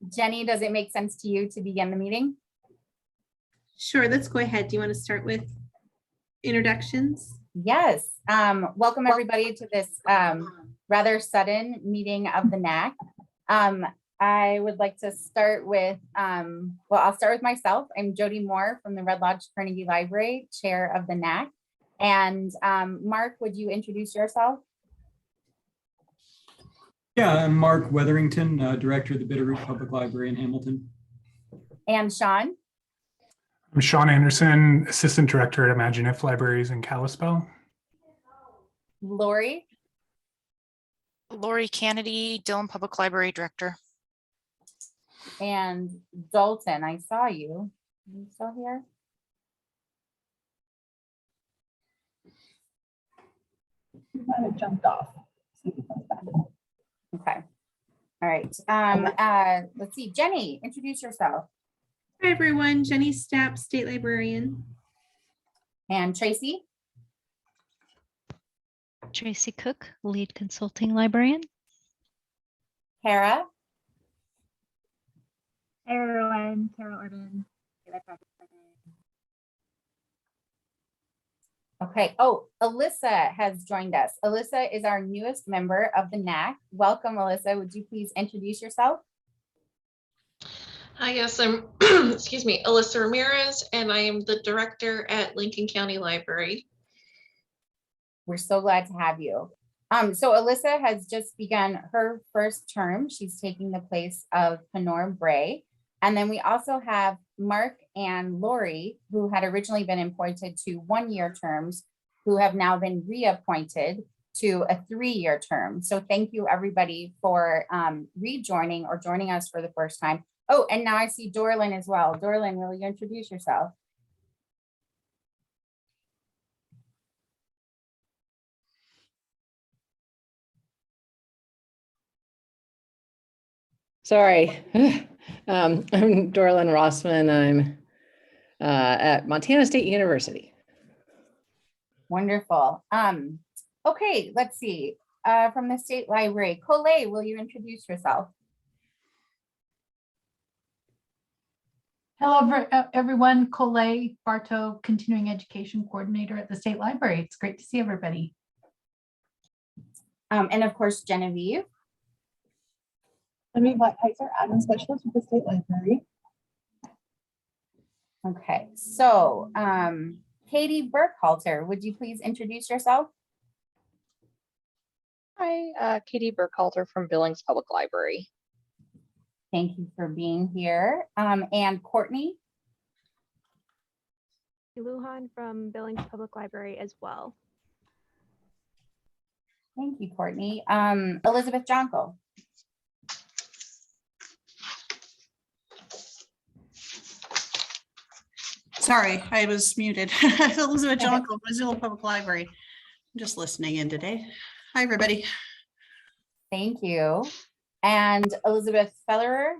Jenny, does it make sense to you to begin the meeting? Sure, let's go ahead. Do you want to start with introductions? Yes. Welcome everybody to this rather sudden meeting of the NAC. I would like to start with, well, I'll start with myself. I'm Jody Moore from the Red Lodge Carnegie Library, chair of the NAC. And Mark, would you introduce yourself? Yeah, I'm Mark Wetherington, director of the Bitterroot Public Library in Hamilton. And Sean? I'm Sean Anderson, assistant director at Imagine If Libraries in Kalispell. Lori? Lori Kennedy, Dillon Public Library Director. And Dalton, I saw you. Are you still here? You might have jumped off. Okay. All right. Let's see. Jenny, introduce yourself. Hi, everyone. Jenny Stapp, state librarian. And Tracy? Tracy Cook, lead consulting librarian. Kara? Hey everyone, Carol Urban. Okay. Oh, Alyssa has joined us. Alyssa is our newest member of the NAC. Welcome, Alyssa. Would you please introduce yourself? Hi, yes, I'm, excuse me, Alyssa Ramirez, and I am the director at Lincoln County Library. We're so glad to have you. So Alyssa has just begun her first term. She's taking the place of Honor Bray. And then we also have Mark and Lori, who had originally been appointed to 1-year terms, who have now been reappointed to a 3-year term. So thank you everybody for rejoining or joining us for the first time. Oh, and now I see Dorlin as well. Dorlin, will you introduce yourself? Sorry, I'm Dorlin Rossman. I'm at Montana State University. Wonderful. Okay, let's see. From the State Library, Colette, will you introduce yourself? Hello, everyone. Colette Bartow, Continuing Education Coordinator at the State Library. It's great to see everybody. And of course, Genevieve. I'm Heiser, admin specialist with the State Library. Okay, so Katie Burkhalter, would you please introduce yourself? Hi, Katie Burkhalter from Billings Public Library. Thank you for being here. And Courtney? Lujan from Billings Public Library as well. Thank you, Courtney. Elizabeth Jonko. Sorry, I was muted. Elizabeth Jonko, Missoula Public Library. I'm just listening in today. Hi, everybody. Thank you. And Elizabeth Fellerer.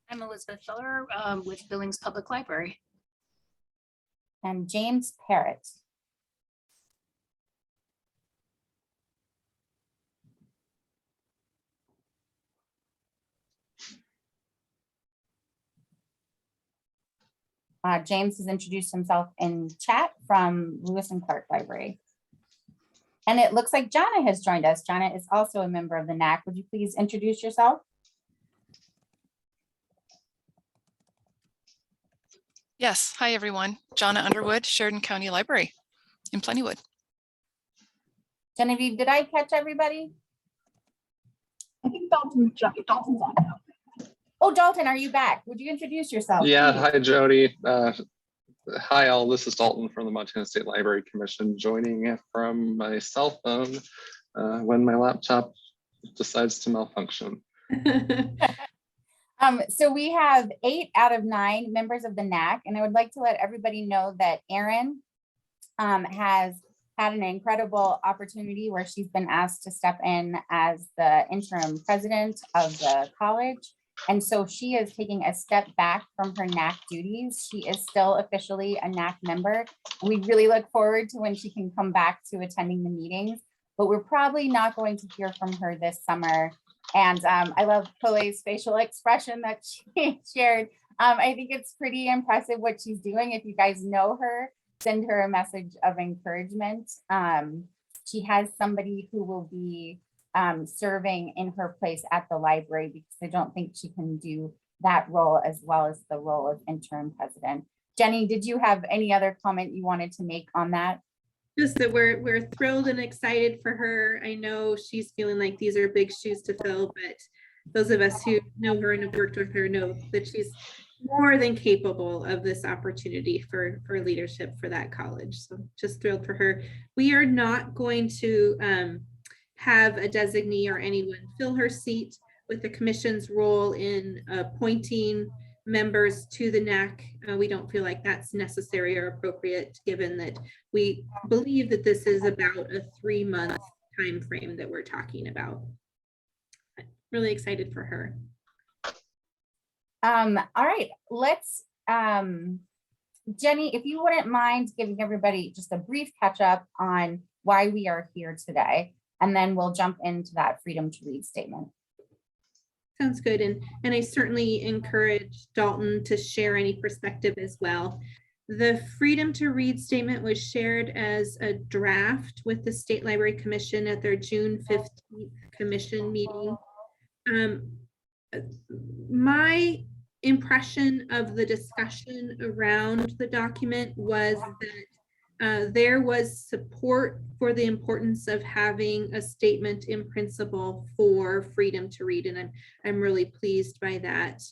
I'm Elizabeth Fellerer with Billings Public Library. And James Parrott. James has introduced himself in chat from Lewis and Clark Library. And it looks like Jana has joined us. Jana is also a member of the NAC. Would you please introduce yourself? Yes. Hi, everyone. Jana Underwood, Sheridan County Library in Plentywood. Genevieve, did I catch everybody? I think Dalton's on now. Oh, Dalton, are you back? Would you introduce yourself? Yeah, please? hi, Jody. Hi, all. This is Dalton from the Montana State Library Commission, joining from my cell phone when my laptop decides to malfunction. So we have 8 out of 9 members of the NAC, and I would like to let everybody know that Erin has had an incredible opportunity where she's been asked to step in as the interim president of the college. And so she is taking a step back from her NAC duties. She is still officially a NAC member. We really look forward to when she can come back to attending the meetings, but we're probably not going to hear from her this summer And I love Cole's facial expression that she shared. I think it's pretty impressive what she's doing. If you guys know her, send her a message of encouragement. She has somebody who will be serving in her place at the library, because I don't think she can do that role as well as the role of interim president. Jenny, did you have any other comment you wanted to make on that? Just that we're thrilled and excited for her. I know she's feeling like these are big shoes to fill, but those of us who know her and have worked with her know that she's more than capable of this opportunity for leadership for that college. So just thrilled for her. We are not going to have a designee or anyone fill her seat, with the commission's role in appointing members to the NAC. We don't feel like that's necessary or appropriate, given that we believe that this is about a 3-month time frame that we're talking about. Really excited for her. All right, let's, Jenny, if you wouldn't mind giving everybody just a brief catch up on why we are here today, and then we'll jump into that freedom to read statement. Sounds good. And I certainly encourage Dalton to share any perspective as well. The freedom to read statement was shared as a draft with the State Library Commission at their June 15th commission meeting. My impression of the discussion around the document was that there was support for the importance of having a statement in principle for freedom to read, and I'm really pleased by that.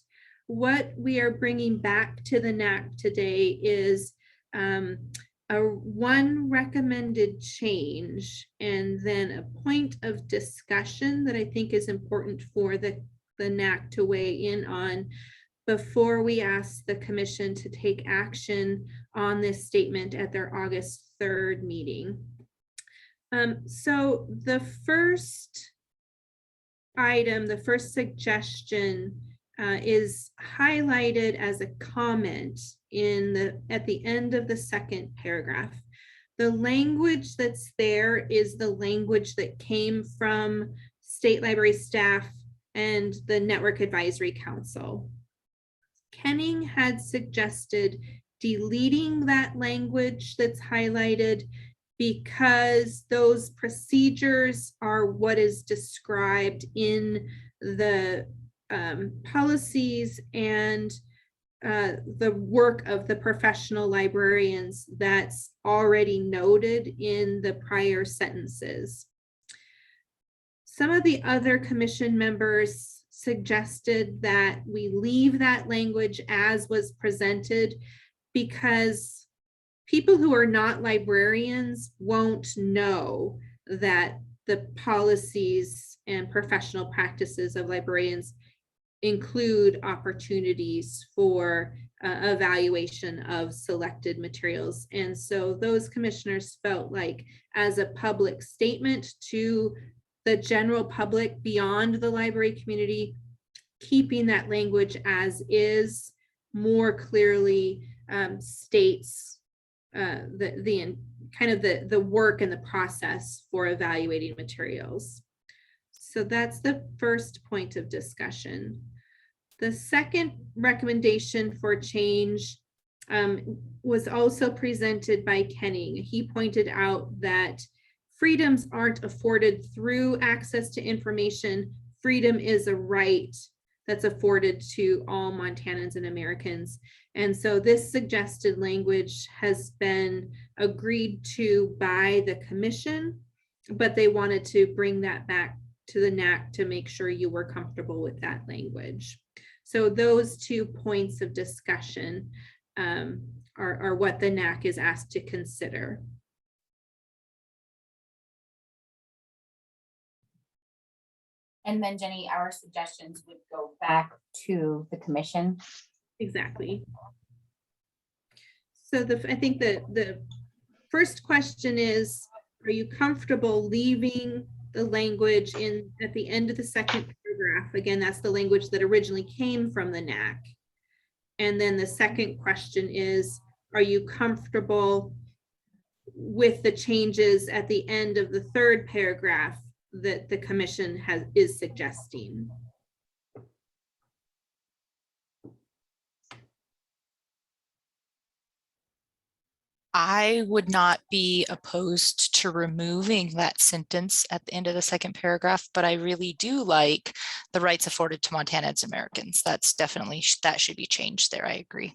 What we are bringing back to the NAC today is one recommended change, and then a point of discussion that I think is important for the NAC to weigh in on before we ask the commission to take action on this statement at their August 3rd meeting. So the first item, the first suggestion is highlighted as a comment at the end of the second paragraph. The language that's there is the language that came from State Library staff and the Network Advisory Council. Kenning had suggested deleting that language that's highlighted because those procedures are what is described in the policies and the work of the professional librarians that's already noted in the prior sentences. Some of the other commission members suggested that we leave that language as was presented, because people who are not librarians won't know that the policies and professional practices of librarians include opportunities for evaluation of selected materials. And so those commissioners felt like, as a public statement to the general public beyond the library community, keeping that language as is more clearly states the work and the process for evaluating materials. So that's the first point of discussion. The second recommendation for change was also presented by Kenning. He pointed out that freedoms aren't afforded through access to information. Freedom is a right that's afforded to all Montanans and Americans. And so this suggested language has been agreed to by the commission, but they wanted to bring that back to the NAC to make sure you were comfortable with that language. So those 2 points of discussion are what the NAC is asked to consider. And then Jenny, our suggestions would go back to the commission. Exactly. So I think the first question is, are you comfortable leaving the language at the end of the second paragraph? Again, that's the language that originally came from the NAC. And then the second question is, are you comfortable with the changes at the end of the third paragraph that the commission is suggesting. I would not be opposed to removing that sentence at the end of the second paragraph, but I really do like the rights afforded to Montanans Americans. That's definitely, that should be changed there. I agree.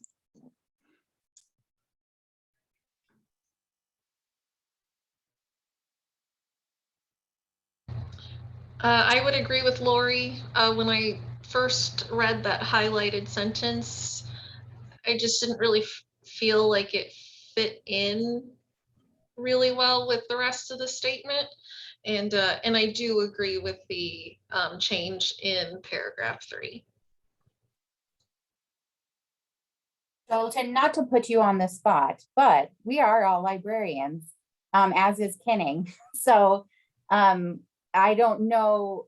I would agree with Lori. When I first read that highlighted sentence, I just didn't really feel like it fit in really well with the rest of the statement. And I do agree with the change in paragraph 3. Dalton, not to put you on the spot, but we are all librarians, as is Kenning. So I don't know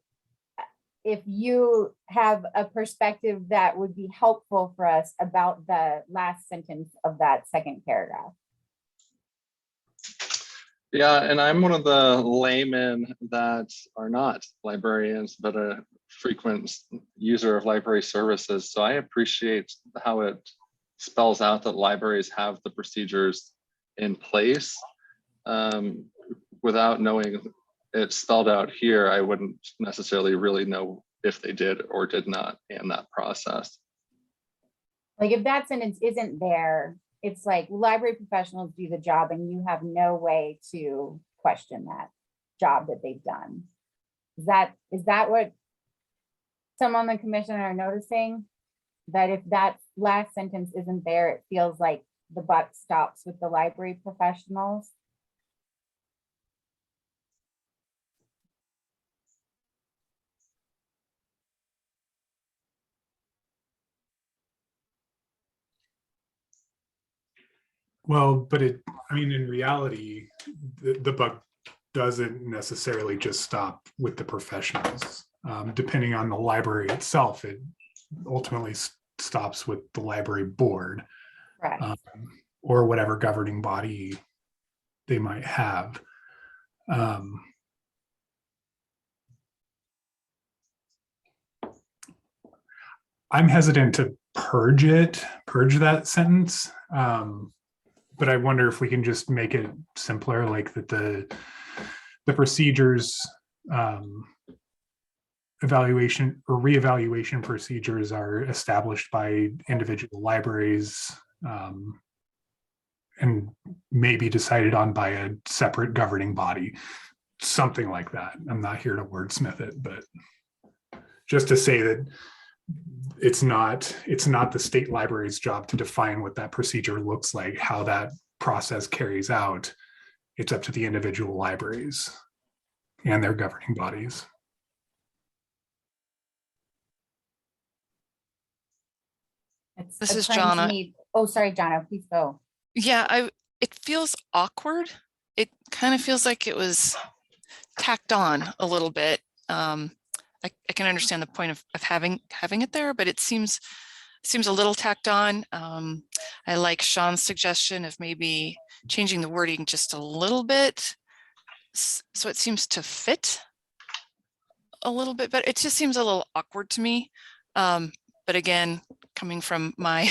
if you have a perspective that would be helpful for us about the last sentence of that second paragraph. Yeah, and I'm one of the laymen that are not librarians, but a frequent user of library services. So I appreciate how it spells out that libraries have the procedures in place. Without knowing it spelled out here, I wouldn't necessarily really know if they did or did not in that process. Like if that sentence isn't there, it's like library professionals do the job and you have no way to question that job that they've done. Is that what some on the commission are noticing? That if that last sentence isn't there, it feels like the buck stops with the library professionals. Well, but I mean, in reality, the buck doesn't necessarily just stop with the professionals. Depending on the library itself, it ultimately stops with the library board, Right. Or whatever governing body they might have. I'm hesitant to purge that sentence. But I wonder if we can just make it simpler, like that the procedures, evaluation or reevaluation procedures are established by individual libraries, and may be decided on by a separate governing body, something like that. I'm not here to wordsmith it, but just to say that it's not the state library's job to define what that procedure looks like, how that process carries out. It's up to the individual libraries and their governing bodies. This is occurring to Jonna. me. Oh, sorry, Jonna, please go. Yeah, it feels awkward. It kind of feels like it was tacked on a little bit. I can understand the point of having it there, but it seems a little tacked on. I like Sean's suggestion of maybe changing the wording just a little bit, so it seems to fit a little bit better. It just seems a little awkward to me. But again, coming from my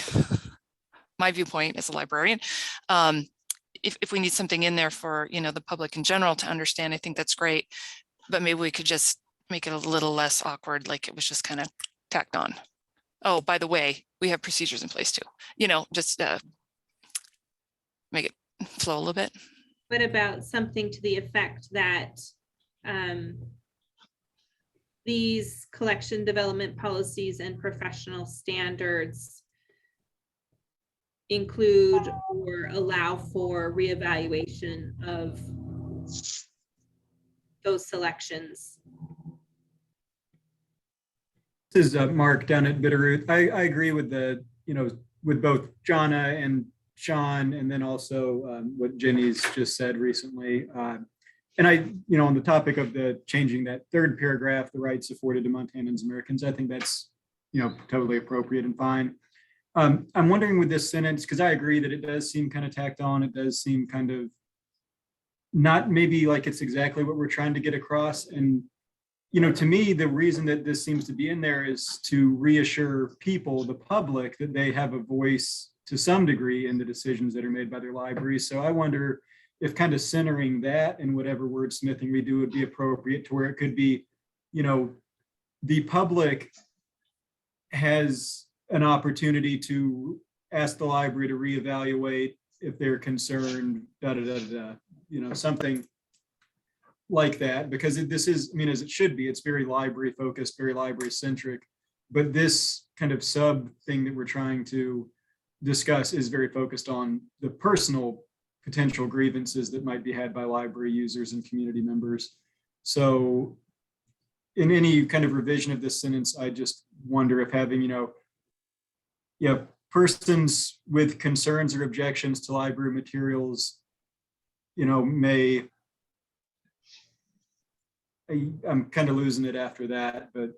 my viewpoint as a librarian, if we need something in there for the public in general to understand, I think that's great. But maybe we could just make it a little less awkward, like it was just kind of tacked on. Oh, by the way, we have procedures in place too. Just make it flow a little bit. What about something to the effect that these collection development policies and professional standards include or allow for reevaluation of those selections? This is Mark down at Bitterroot. I agree with with both Jonna and Sean, and then also what Jenny's just said recently. And on the topic of the changing that third paragraph, the rights afforded to Montanans Americans, I think that's, totally appropriate and fine. I'm wondering with this sentence, because I agree that it does seem kind of tacked on. It does seem kind of not maybe like it's exactly what we're trying to get across. And, you know, to me, the reason that this seems to be in there is to reassure people, the public, that they have a voice to some degree in the decisions that are made by their libraries. So I wonder if kind of centering that in whatever wordsmithing we do would be appropriate, to where it could be, you know, the public has an opportunity to ask the library to reevaluate if they're concerned, you know, something like that, because this is, I mean, as it should be, it's very library focused, very library centric. But this kind of sub thing that we're trying to discuss is very focused on the personal potential grievances that might be had by library users and community members. So in any kind of revision of this sentence, I just wonder if having, you know, yeah, persons with concerns or objections to library materials, you know, may, I'm kind of losing it after that, but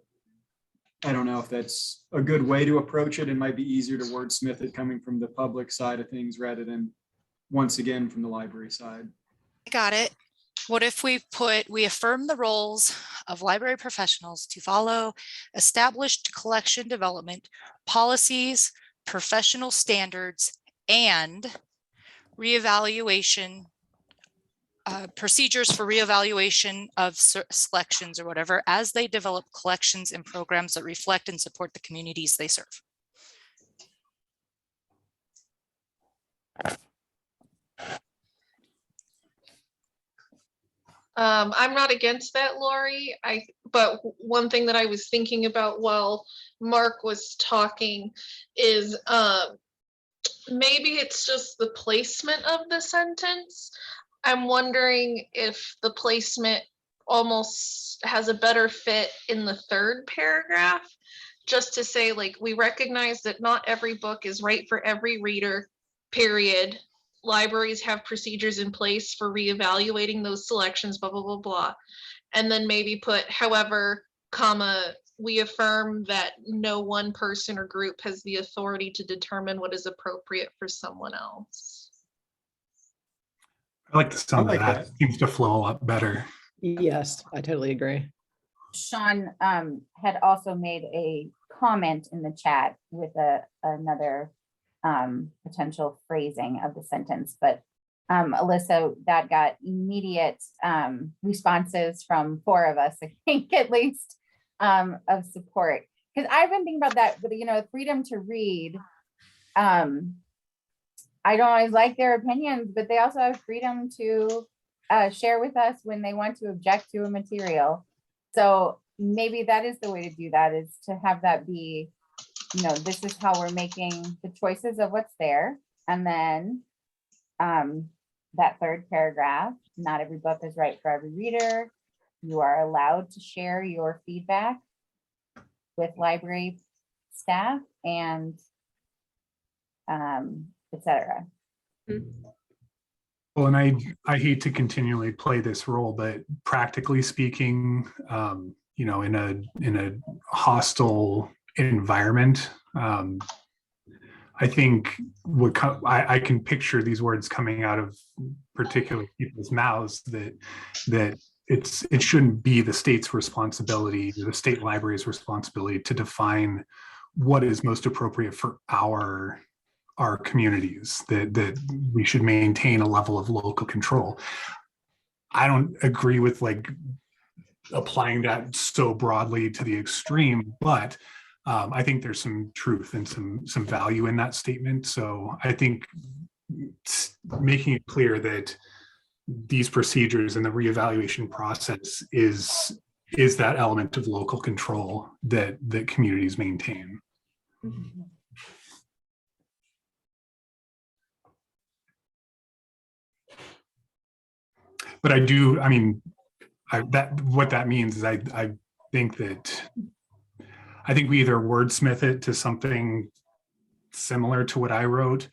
I don't know if that's a good way to approach it. It might be easier to wordsmith it coming from the public side of things rather than once again from the library side. Got it. What if we affirm the roles of library professionals to follow established collection development policies, professional standards, and reevaluation procedures for reevaluation of selections or whatever as they develop collections and programs that reflect and support the communities they serve. I'm not against that, Lori. But one thing that I was thinking about while Mark was talking is maybe it's just the placement of the sentence. I'm wondering if the placement almost has a better fit in the third paragraph, just to say, like, we recognize that not every book is right for every reader, period. Libraries have procedures in place for reevaluating those selections, blah, blah, blah, blah. And then maybe put, however, comma, we affirm that no one person or group has the authority to determine what is appropriate for someone else. I like the sound I like of that. that. Seems to flow a lot better. Yes, I totally agree. Sean had also made a comment in the chat with another potential phrasing of the sentence, but Alyssa, that got immediate responses from 4 of us, I think, at least, of support. Because I've been thinking about that, but, you know, freedom to read. I don't always like their opinions, but they also have freedom to share with us when they want to object to a material. So maybe that is the way to do that, is to have that be, you know, this is how we're making the choices of what's there. And then that third paragraph, not every book is right for every reader. You are allowed to share your feedback with library staff and etc. Well, and I hate to continually play this role, but practically speaking, you know, in a hostile environment, I think I can picture these words coming out of particular people's mouths that it shouldn't be the state's responsibility, the state library's responsibility to define what is most appropriate for our communities, that we should maintain a level of local control. I don't agree with like applying that so broadly to the extreme, but I think there's some truth and some value in that statement. So I think making it clear that these procedures and the reevaluation process is that element of local control that communities maintain. Mm-hmm. But I mean, what that means is I think we either wordsmith it to something similar to what I wrote,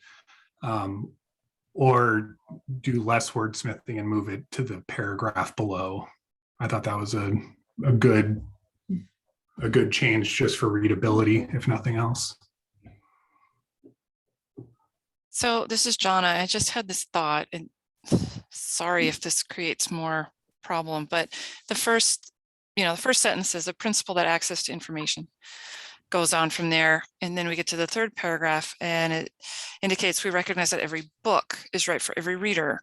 or do less wordsmithing and move it to the paragraph below. I thought that was a good change just for readability, if nothing else. So this is Jonna. I just had this thought, and sorry if this creates more problem, but the first sentence is a principle that access to information goes on from there. And then we get to the third paragraph and it indicates we recognize that every book is right for every reader.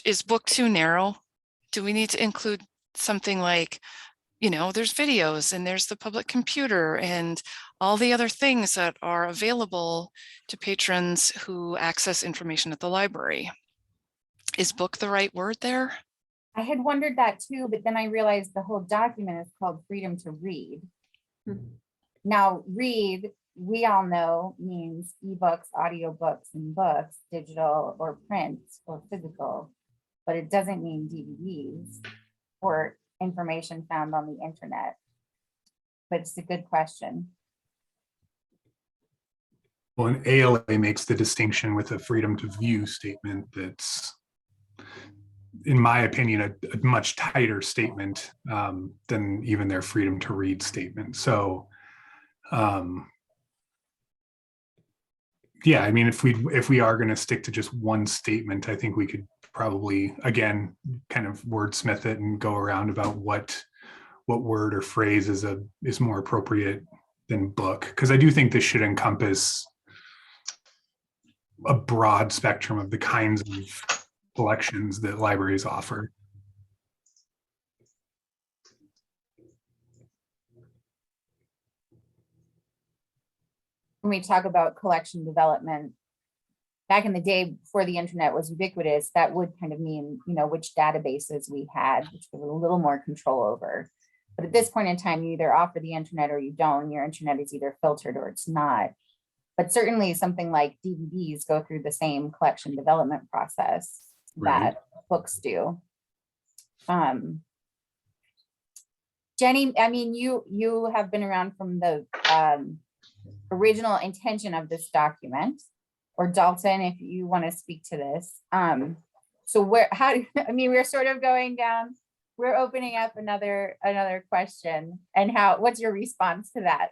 Is book too narrow? Do we need to include something like, there's videos and there's the public computer and all the other things that are available to patrons who access information at the library? Is book the right word there? I had wondered that too, but then I realized the whole document is called Freedom to Read. Now, read, we all know, means ebooks, audiobooks, and books, digital or print or physical, but it doesn't mean DVDs or information found on the internet. But it's a good question. Well, and ALA makes the distinction with a freedom to view statement that's, in my opinion, a much tighter statement than even their freedom to read statement. So, yeah, I mean, if we are going to stick to just one statement, I think we could probably, again, kind of wordsmith it and go around about what word or phrase is more appropriate than book, because I do think this should encompass a broad spectrum of the kinds of collections that libraries offer. When we talk about collection development, back in the day before the internet was ubiquitous, that would kind of mean, which databases we had, which we have a little more control over. But at this point in time, you either offer the internet or you don't. Your internet is either filtered or it's not. But certainly something like DVDs go through the same collection development process that books do. Jenny, I mean, you have been around from the original intention of this document, or Dalton, if you want to speak to this. So we're sort of going down, we're opening up another question, and what's your response to that?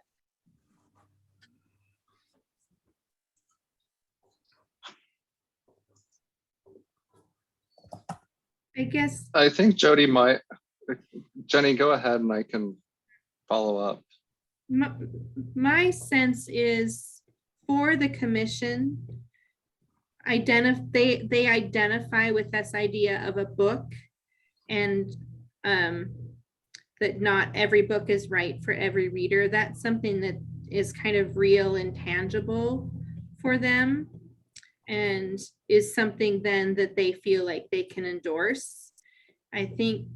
I think Jody Jenny, go ahead and I can follow up. My sense is for the commission, they identify with this idea of a book, and that not every book is right for every reader. That's something that is kind of real and tangible for them, and is something then that they feel like they can endorse. I think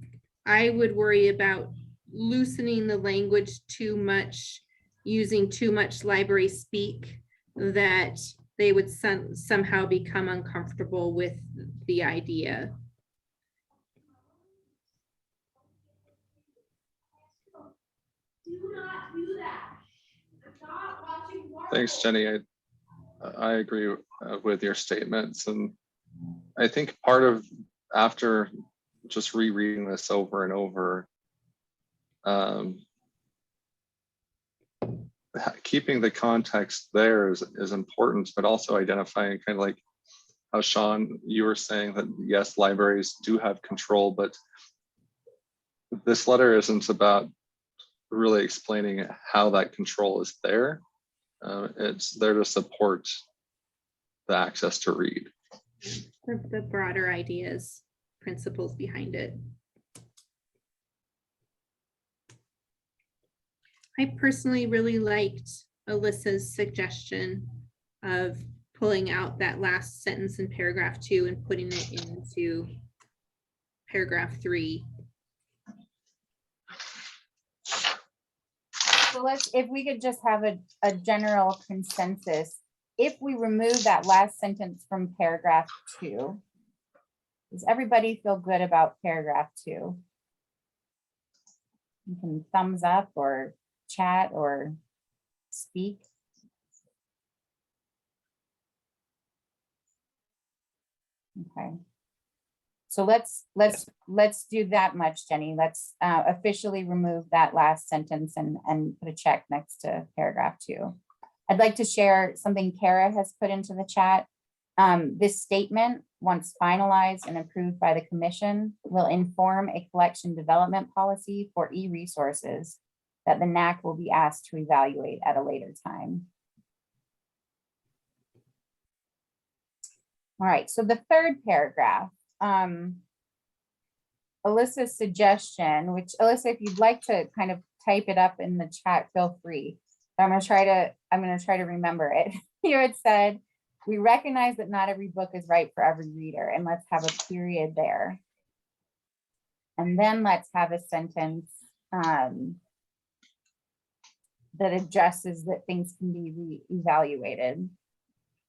I would worry about loosening the language too much, using too much library speak, that they would somehow become uncomfortable with the idea. Thanks, Jenny. I agree with your statements. And I think part of, after just rereading this over and over, keeping the context there is important, but also identifying, kind of like how Sean, you were saying that yes, libraries do have control, but this letter isn't about really explaining how that control is there. It's there to support the access to read. The broader ideas, principles behind it. I personally really liked Alyssa's suggestion of pulling out that last sentence in paragraph 2 and putting it into paragraph 3. So if we could just have a general consensus, if we remove that last sentence from paragraph 2, does everybody feel good about paragraph 2? You can thumbs up or chat or speak. Okay. So let's do that much, Jenny. Let's officially remove that last sentence and put a check next to paragraph 2. I'd like to share something Kara has put into the chat. This statement, once finalized and approved by the commission, will inform a collection development policy for e-resources that the NAC will be asked to evaluate at a later time. All right, so the third paragraph, Alyssa's suggestion, which Alyssa, if you'd like to kind of type it up in the chat, feel free. I'm gonna try to remember it. Here it said, we recognize that not every book is right for every reader, and let's have a period there. And then let's have a sentence that addresses that things can be re-evaluated.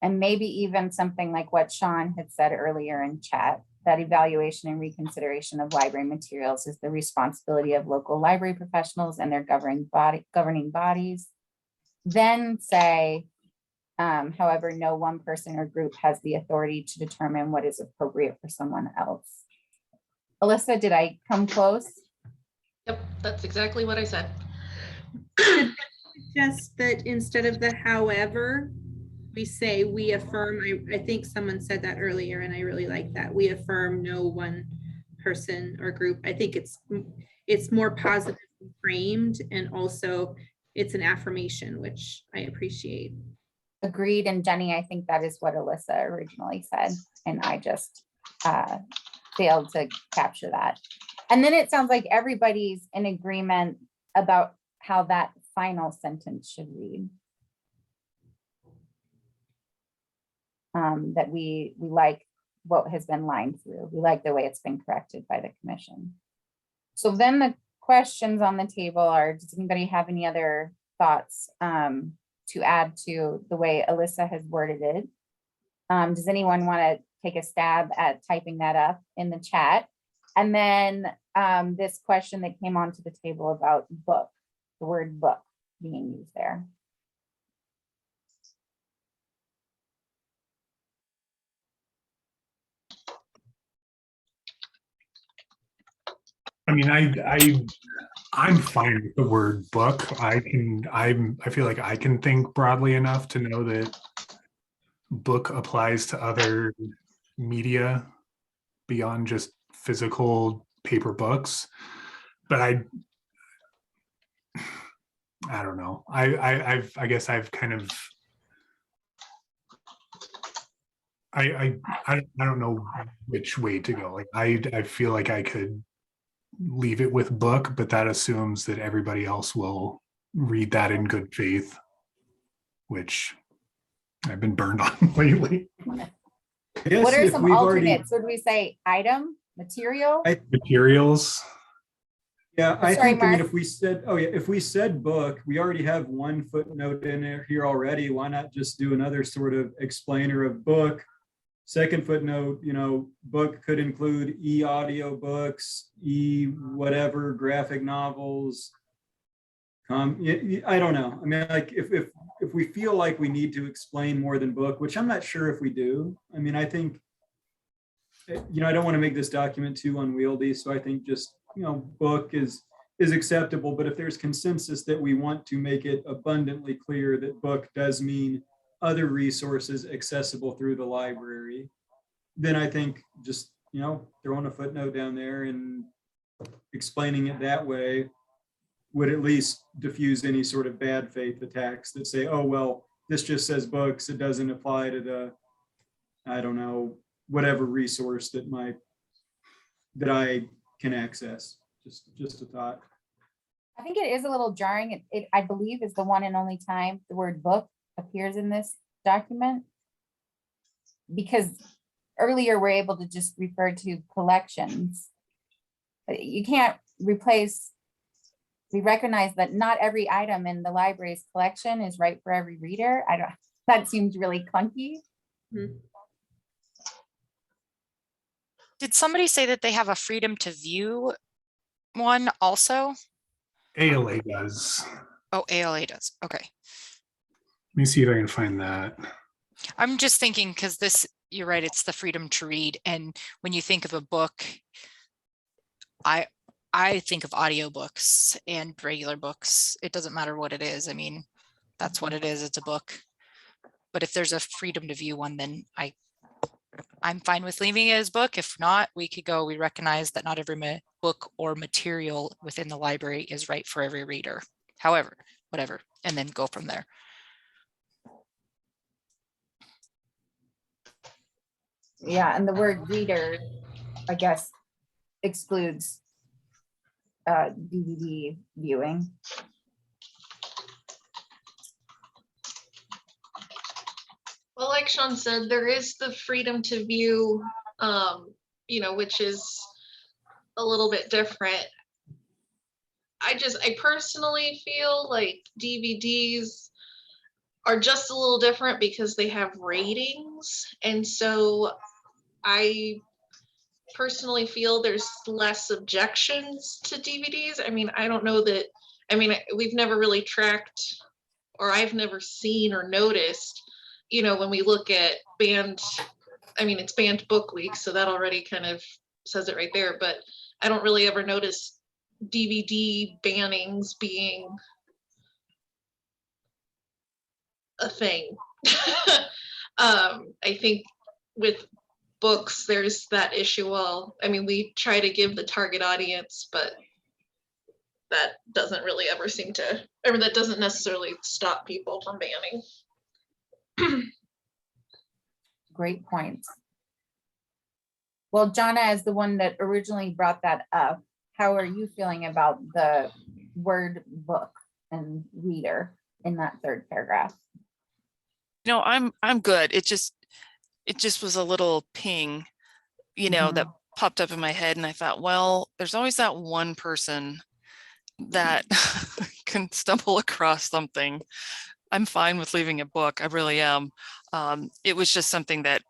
And maybe even something like what Sean had said earlier in chat, that evaluation and reconsideration of library materials is the responsibility of local library professionals and their governing bodies. Then say, however, no one person or group has the authority to determine what is appropriate for someone else. Alyssa, did I come close? Yep, that's exactly what I said. Just that instead of the however, we say we affirm. I think someone said that earlier, and I really like that. We affirm no one person or group. I think it's more positively framed, and also it's an affirmation, which I appreciate. Agreed. And Jenny, I think that is what Alyssa originally said, and I just failed to capture that. And then it sounds like everybody's in agreement about how that final sentence should read. That we like what has been lined through. We like the way it's been corrected by the commission. So then the questions on the table are, does anybody have any other thoughts to add to the way Alyssa has worded it? Does anyone want to take a stab at typing that up in the chat? And then this question that came onto the table about book, the word book being used there. I mean, I'm fine with the word book. I feel like I can think broadly enough to know that book applies to other media beyond just physical paper books. But I don't know. I guess I've kind of I don't know which way to go. Like I feel like I could leave it with book, but that assumes that everybody else will read that in good faith, which I've been burned on lately. What are some alternates? Would we say item, material? Materials. Yeah, I Sorry, think, I mean, Mark. if we said, oh yeah, if we said book, we already have one footnote in there here already. Why not just do another sort of explainer of book? Second footnote, you know, book could include e-audio books, whatever, graphic novels. I don't know. I mean, like if we feel like we need to explain more than book, which I'm not sure if we do. I mean, I think, you know, I don't want to make this document too unwieldy. So I think just, you know, book is acceptable. But if there's consensus that we want to make it abundantly clear that book does mean other resources accessible through the library, then I think just, you know, throwing a footnote down there and explaining it that way would at least diffuse any sort of bad faith attacks that say, oh, well, this just says books. It doesn't apply to the, I don't know, whatever resource that I can access. Just a thought. I think it is a little jarring. It I believe is the one and only time the word book appears in this document, because earlier we're able to just refer to collections. You can't replace, we recognize that not every item in the library's collection is right for every reader. That seems really clunky. Mm-hmm. Did somebody say that they have a freedom to view one also? ALA does. Oh, ALA does. Okay. Let me see if I can find that. I'm just thinking because this, you're right, it's the freedom to read. And when you think of a book, I think of audiobooks and regular books. It doesn't matter what it is. I mean, that's what it is. It's a book. But if there's a freedom to view one, then I'm fine with leaving it as book. If not, we recognize that not every book or material within the library is right for every reader. However, whatever, and then go from there. Yeah, and the word reader, I guess, excludes DVD viewing. Well, like Sean said, there is the freedom to view, which is a little bit different. I personally feel like DVDs are just a little different because they have ratings. And so I personally feel there's less objections to DVDs. I mean, I don't know that, we've never really tracked, or I've never seen or noticed, when we look at banned, it's banned book week, so that already kind of says it right there, but I don't really ever notice DVD bannings being a thing. I think with books, there's that issue. Well, we try to give the target audience, but that doesn't really ever seem to, that doesn't necessarily stop people from banning. Great points. Well, Jonna, as the one that originally brought that up, how are you feeling about the word book and reader in that third paragraph? No, I'm good. It just was a little ping, that popped up in my head, and I thought, well, there's always that one person that can stumble across something. I'm fine with leaving a book. I really am. It was just something that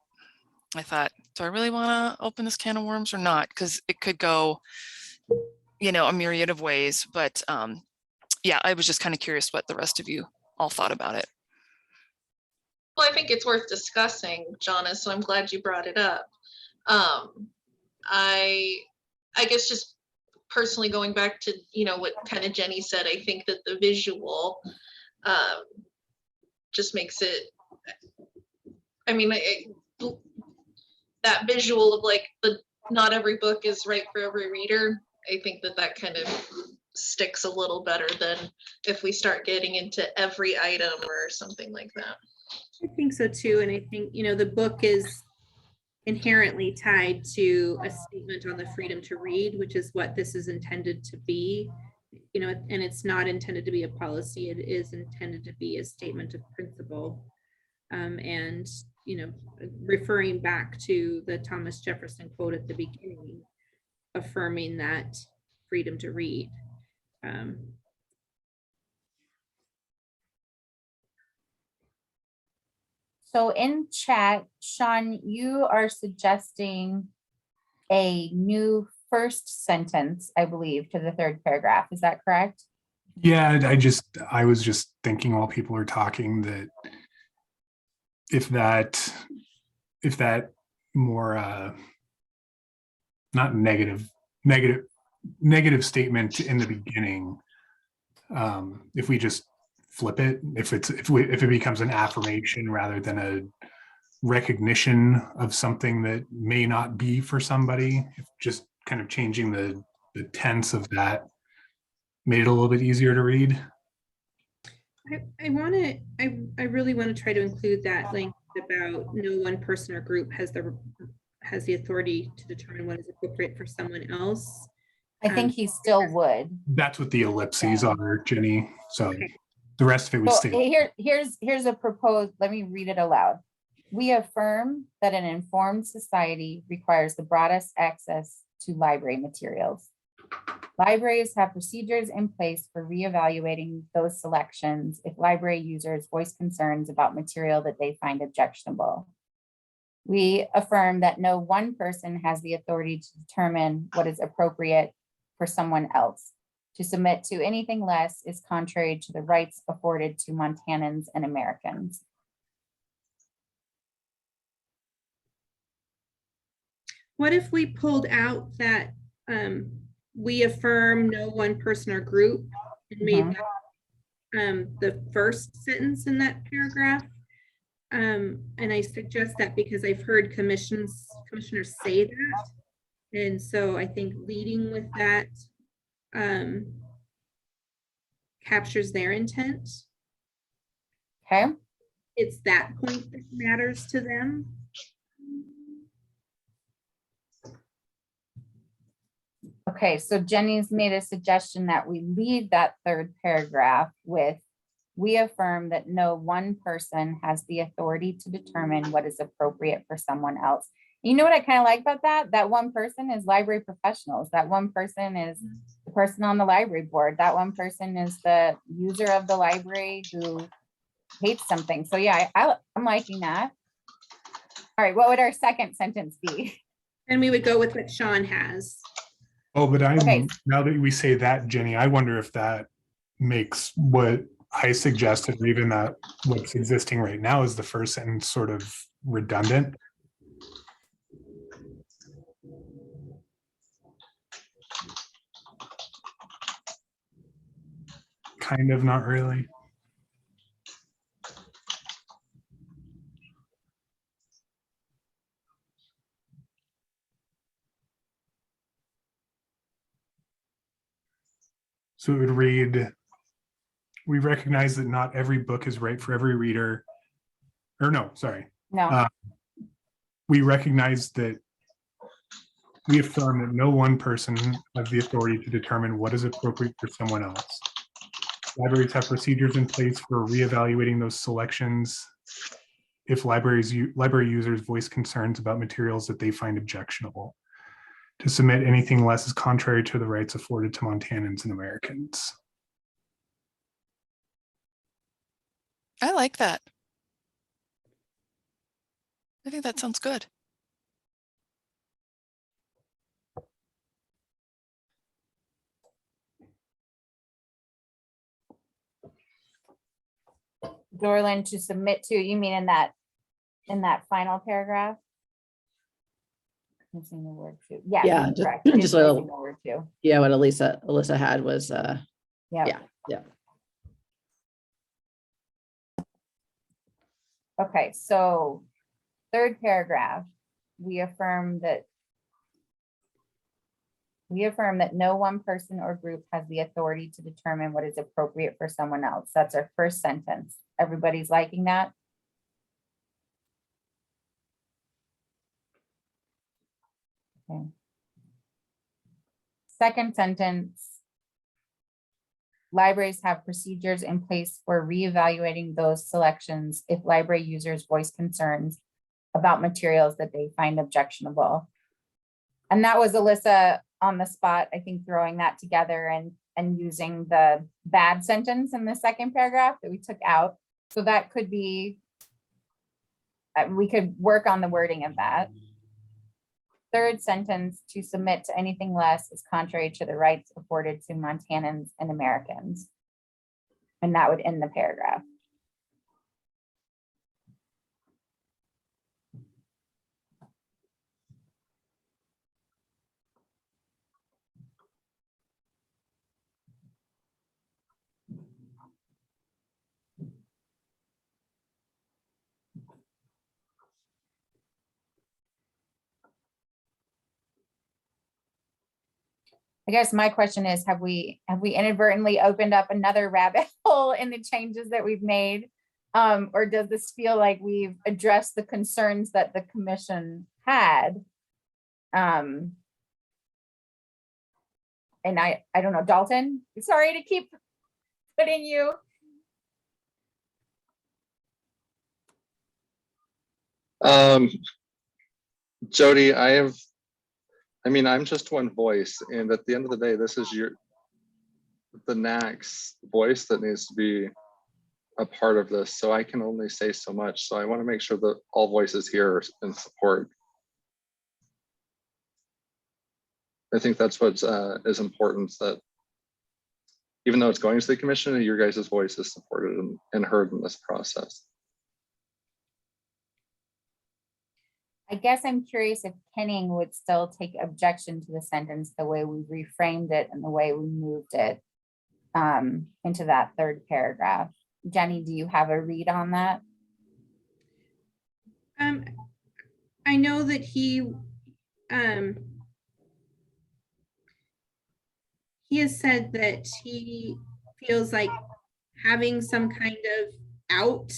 I thought, do I really want to open this can of worms or not? Because it could go, a myriad of ways. But yeah, I was just kind of curious what the rest of you all thought about it. Well, I think it's worth discussing, Jonna, so I'm glad you brought it up. I guess just personally going back to, what kind of Jenny said, I think that the visual just makes it, that visual of like not every book is right for every reader. I think that kind of sticks a little better than if we start getting into every item or something like that. I think so too. And I think, the book is inherently tied to a statement on the freedom to read, which is what this is intended to be, and it's not intended to be a policy. It is intended to be a statement of principle. And, referring back to the Thomas Jefferson quote at the beginning, affirming that freedom to read. So in chat, Sean, you are suggesting a new first sentence, I believe, to the third paragraph. Is that correct? Yeah, I was just thinking while people are talking that if that more not negative statement in the beginning, if we just flip it, if it becomes an affirmation rather than a recognition of something that may not be for somebody, just kind of changing the tense of that made it a little bit easier to read. I really want to try to include that link about no one person or group has the authority to determine what is appropriate for someone else. I think he still would. That's what the ellipses are, Jenny. So the rest of it would So stay. here's a proposed, let me read it aloud. We affirm that an informed society requires the broadest access to library materials. Libraries have procedures in place for reevaluating those selections if library users voice concerns about material that they find objectionable. We affirm that no one person has the authority to determine what is appropriate for someone else. To submit to anything less is contrary to the rights afforded to Montanans and Americans. What if we pulled out that we affirm no one person or group and made that the first sentence in that paragraph. And I suggest that because I've heard commissioners say that. And so I think leading with that captures their intent. Okay. It's that point that matters to them. Okay, so Jenny's made a suggestion that we leave that third paragraph with, we affirm that no one person has the authority to determine what is appropriate for someone else. You know what I kind of like about that? That one person is library professionals. That one person is the person on the library board. That one person is the user of the library who hates something. So yeah, I'm liking that. All right, what would our second sentence be? And we would go with what Sean has. Oh, but Okay. now that we say that, Jenny, I wonder if that makes what I suggested, or even that what's existing right now is the first sentence sort of redundant. Kind of, not really. So it would read, we recognize that not every book is right for every reader. Or no, sorry. No. We recognize that we affirm that no one person has the authority to determine what is appropriate for someone else. Libraries have procedures in place for reevaluating those selections if library users voice concerns about materials that they find objectionable. To submit anything less is contrary to the rights afforded to Montanans and Americans. I like that. I think that sounds good. Dorlin, to submit to, you mean in that final paragraph? Missing the word to. Yes, Yeah, correct. just It's a little- missing the word to. Yeah, what Alyssa had was, Yeah. yeah. Okay, so third paragraph, we affirm that no one person or group has the authority to determine what is appropriate for someone else. That's our first sentence. Everybody's liking that? Okay. Second sentence. Libraries have procedures in place for reevaluating those selections if library users voice concerns about materials that they find objectionable. And that was Alyssa on the spot, I think, throwing that together and using the bad sentence in the second paragraph that we took out. So that could be, we could work on the wording of that. Third sentence, to submit to anything less is contrary to the rights afforded to Montanans and Americans. And that would end the paragraph. I guess my question is, have we inadvertently opened up another rabbit hole in the changes that we've made? Or does this feel like we've addressed the concerns that the commission had? And I don't know, Dalton, sorry to keep putting you. Jody, I'm just one voice, and at the end of the day, this is the NAC's voice that needs to be a part of this. So I can only say so much. So I want to make sure that all voices here are in support. I think that's what is important, that even though it's going to the commission, your guys' voice is supported and heard in this process. I guess I'm curious if Kenning would still take objection to the sentence, the way we reframed it and the way we moved it. into that third paragraph. Jenny, do you have a read on that? I know that he has said that he feels like having some kind of out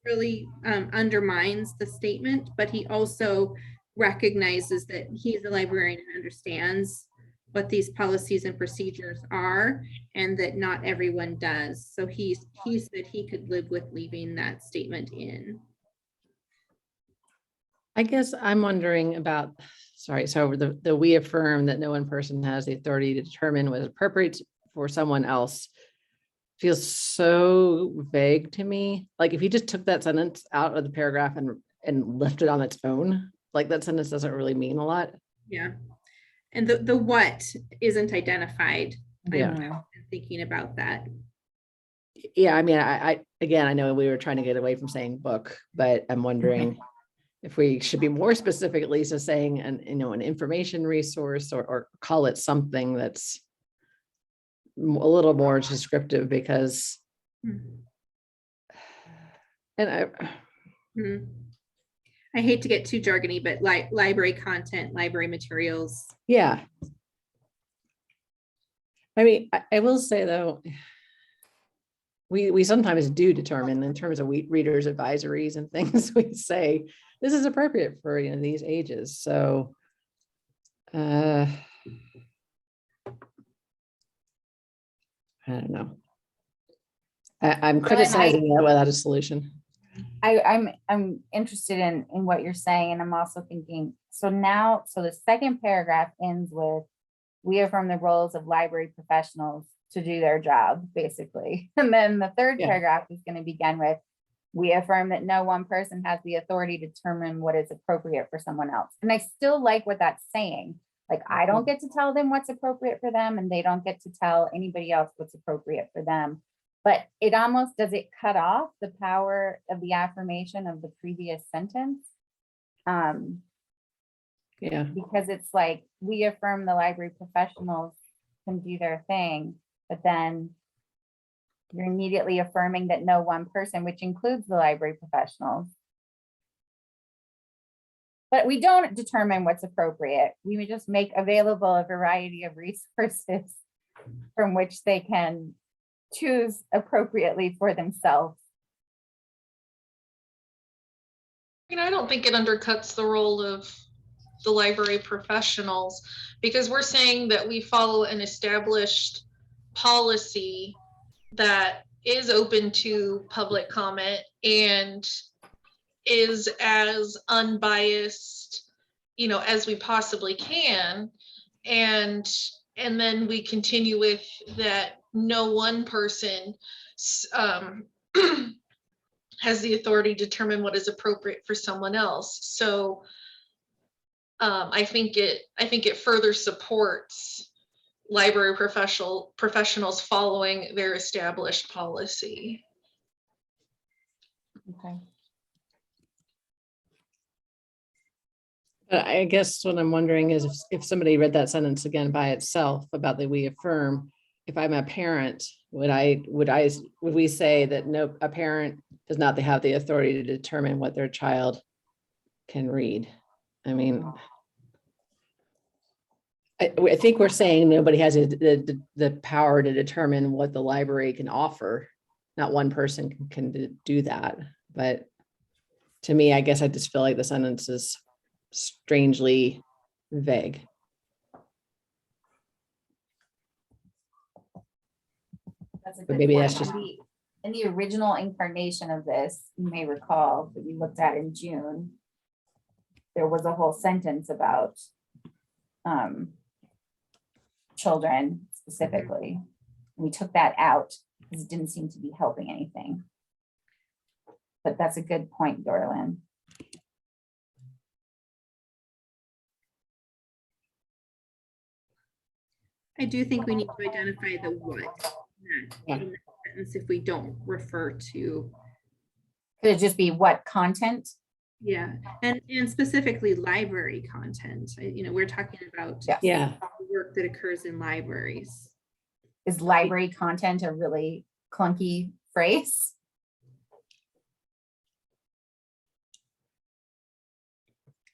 really undermines the statement, but he also recognizes that he's a librarian and understands what these policies and procedures are, and that not everyone does. So he said he could live with leaving that statement in. I guess I'm wondering about, sorry, so the we affirm that no one person has the authority to determine what is appropriate for someone else feels so vague to me. Like if you just took that sentence out of the paragraph and left it on its own, like that sentence doesn't really mean a lot. Yeah. And the what isn't identified. Yeah. I'm thinking about that. Yeah, I mean, I again, I know we were trying to get away from saying book, but I'm wondering if we should be more specific, at least as saying an information resource, or call it something that's a little more descriptive, because and I hate to get too jargony, but library content, library materials. Yeah. I mean, I will say though, we sometimes do determine in terms of readers advisories and things, we say this is appropriate for these ages. So I don't know. I'm criticizing that without a solution. I'm interested in what you're saying, and I'm also thinking, so the second paragraph ends with, we affirm the roles of library professionals to do their job, basically. And then the third paragraph is going to begin with, we affirm that no one person has the authority to determine what is appropriate for someone else. And I still like what that's saying. Like, I don't get to tell them what's appropriate for them, and they don't get to tell anybody else what's appropriate for them. But it almost, does it cut off the power of the affirmation of the previous sentence? Yeah. Because it's like, we affirm the library professionals can do their thing, but then you're immediately affirming that no one person, which includes the library professionals. But we don't determine what's appropriate. We would just make available a variety of resources from which they can choose appropriately for themselves. I don't think it undercuts the role of the library professionals, because we're saying that we follow an established policy that is open to public comment and is as unbiased, as we possibly can. And then we continue with that no one person has the authority to determine what is appropriate for someone else. So I think it further supports library professionals following their established policy. Okay. But I guess what I'm wondering is if somebody read that sentence again by itself about the we affirm, if I'm a parent, would we say that a parent does not have the authority to determine what their child can read? I mean, I think we're saying nobody has the power to determine what the library can offer. Not one person can do that. But to me, I guess I just feel like the sentence is strangely vague. That's a But good maybe point. that's just In the original incarnation of this, you may recall that we looked at in June, there was a whole sentence about children specifically. We took that out because it didn't seem to be helping anything. But that's a good point, Dorlin. I do think we need to identify the what in that sentence if we don't refer to. Could it just be what content? Yeah, and specifically library content. We're talking about yeah work that occurs in libraries. is library content a really clunky phrase?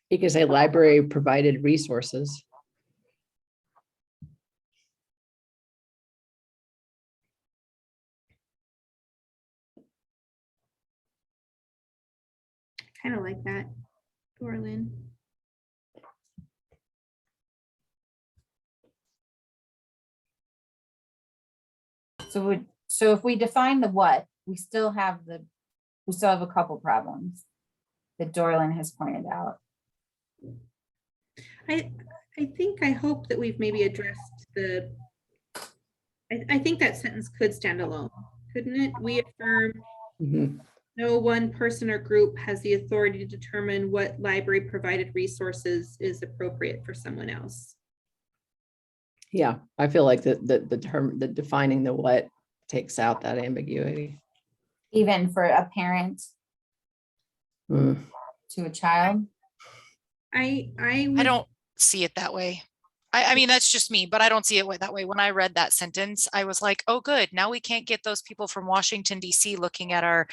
You could say library provided resources. Kind of like that, Dorlin. So if we define the what, we still have a couple problems that Dorlin has pointed out. I hope that we've maybe addressed the, I think that sentence could stand alone, couldn't it? We affirm no one person or group has the authority to determine what library provided resources is appropriate for someone else. Yeah, I feel like the term, the defining the what takes out that ambiguity. Even for a parent to a child? I don't see it that way. I mean, that's just me, but I don't see it that way. When I read that sentence, I was like, oh, good. Now we can't get those people from Washington, D.C. looking at our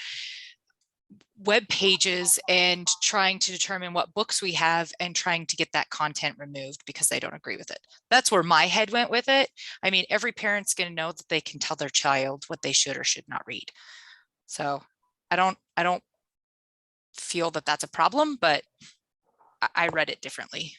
web pages and trying to determine what books we have and trying to get that content removed because they don't agree with it. That's where my head went with it. I mean, every parent's going to know that they can tell their child what they should or should not read. So I don't feel that that's a problem, but I read it differently.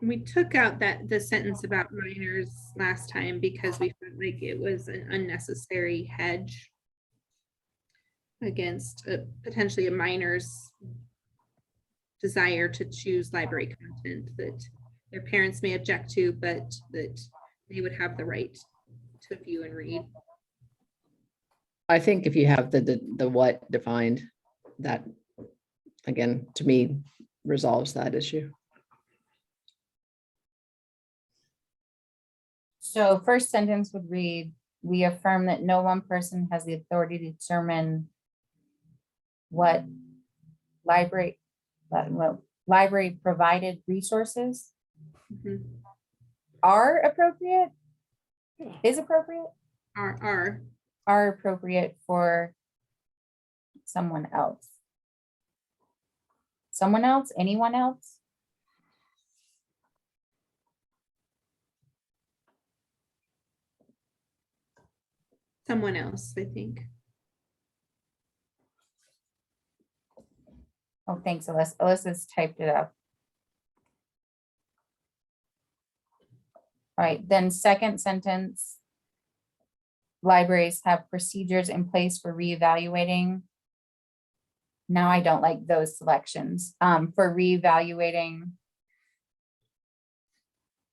We took out the sentence about minors last time because we felt like it was an unnecessary hedge against potentially a minor's desire to choose library content that their parents may object to, but that they would have the right to view and read. I think if you have the what defined, that again, to me, resolves that issue. So first sentence would read, we affirm that no one person has the authority to determine what library provided resources are appropriate, is appropriate? Are appropriate for someone else. Someone else, anyone else? Someone else, I think. Oh, thanks, Alyssa. Alyssa's typed it up. All right, then second sentence. Libraries have procedures in place for reevaluating. Now I don't like those selections. For reevaluating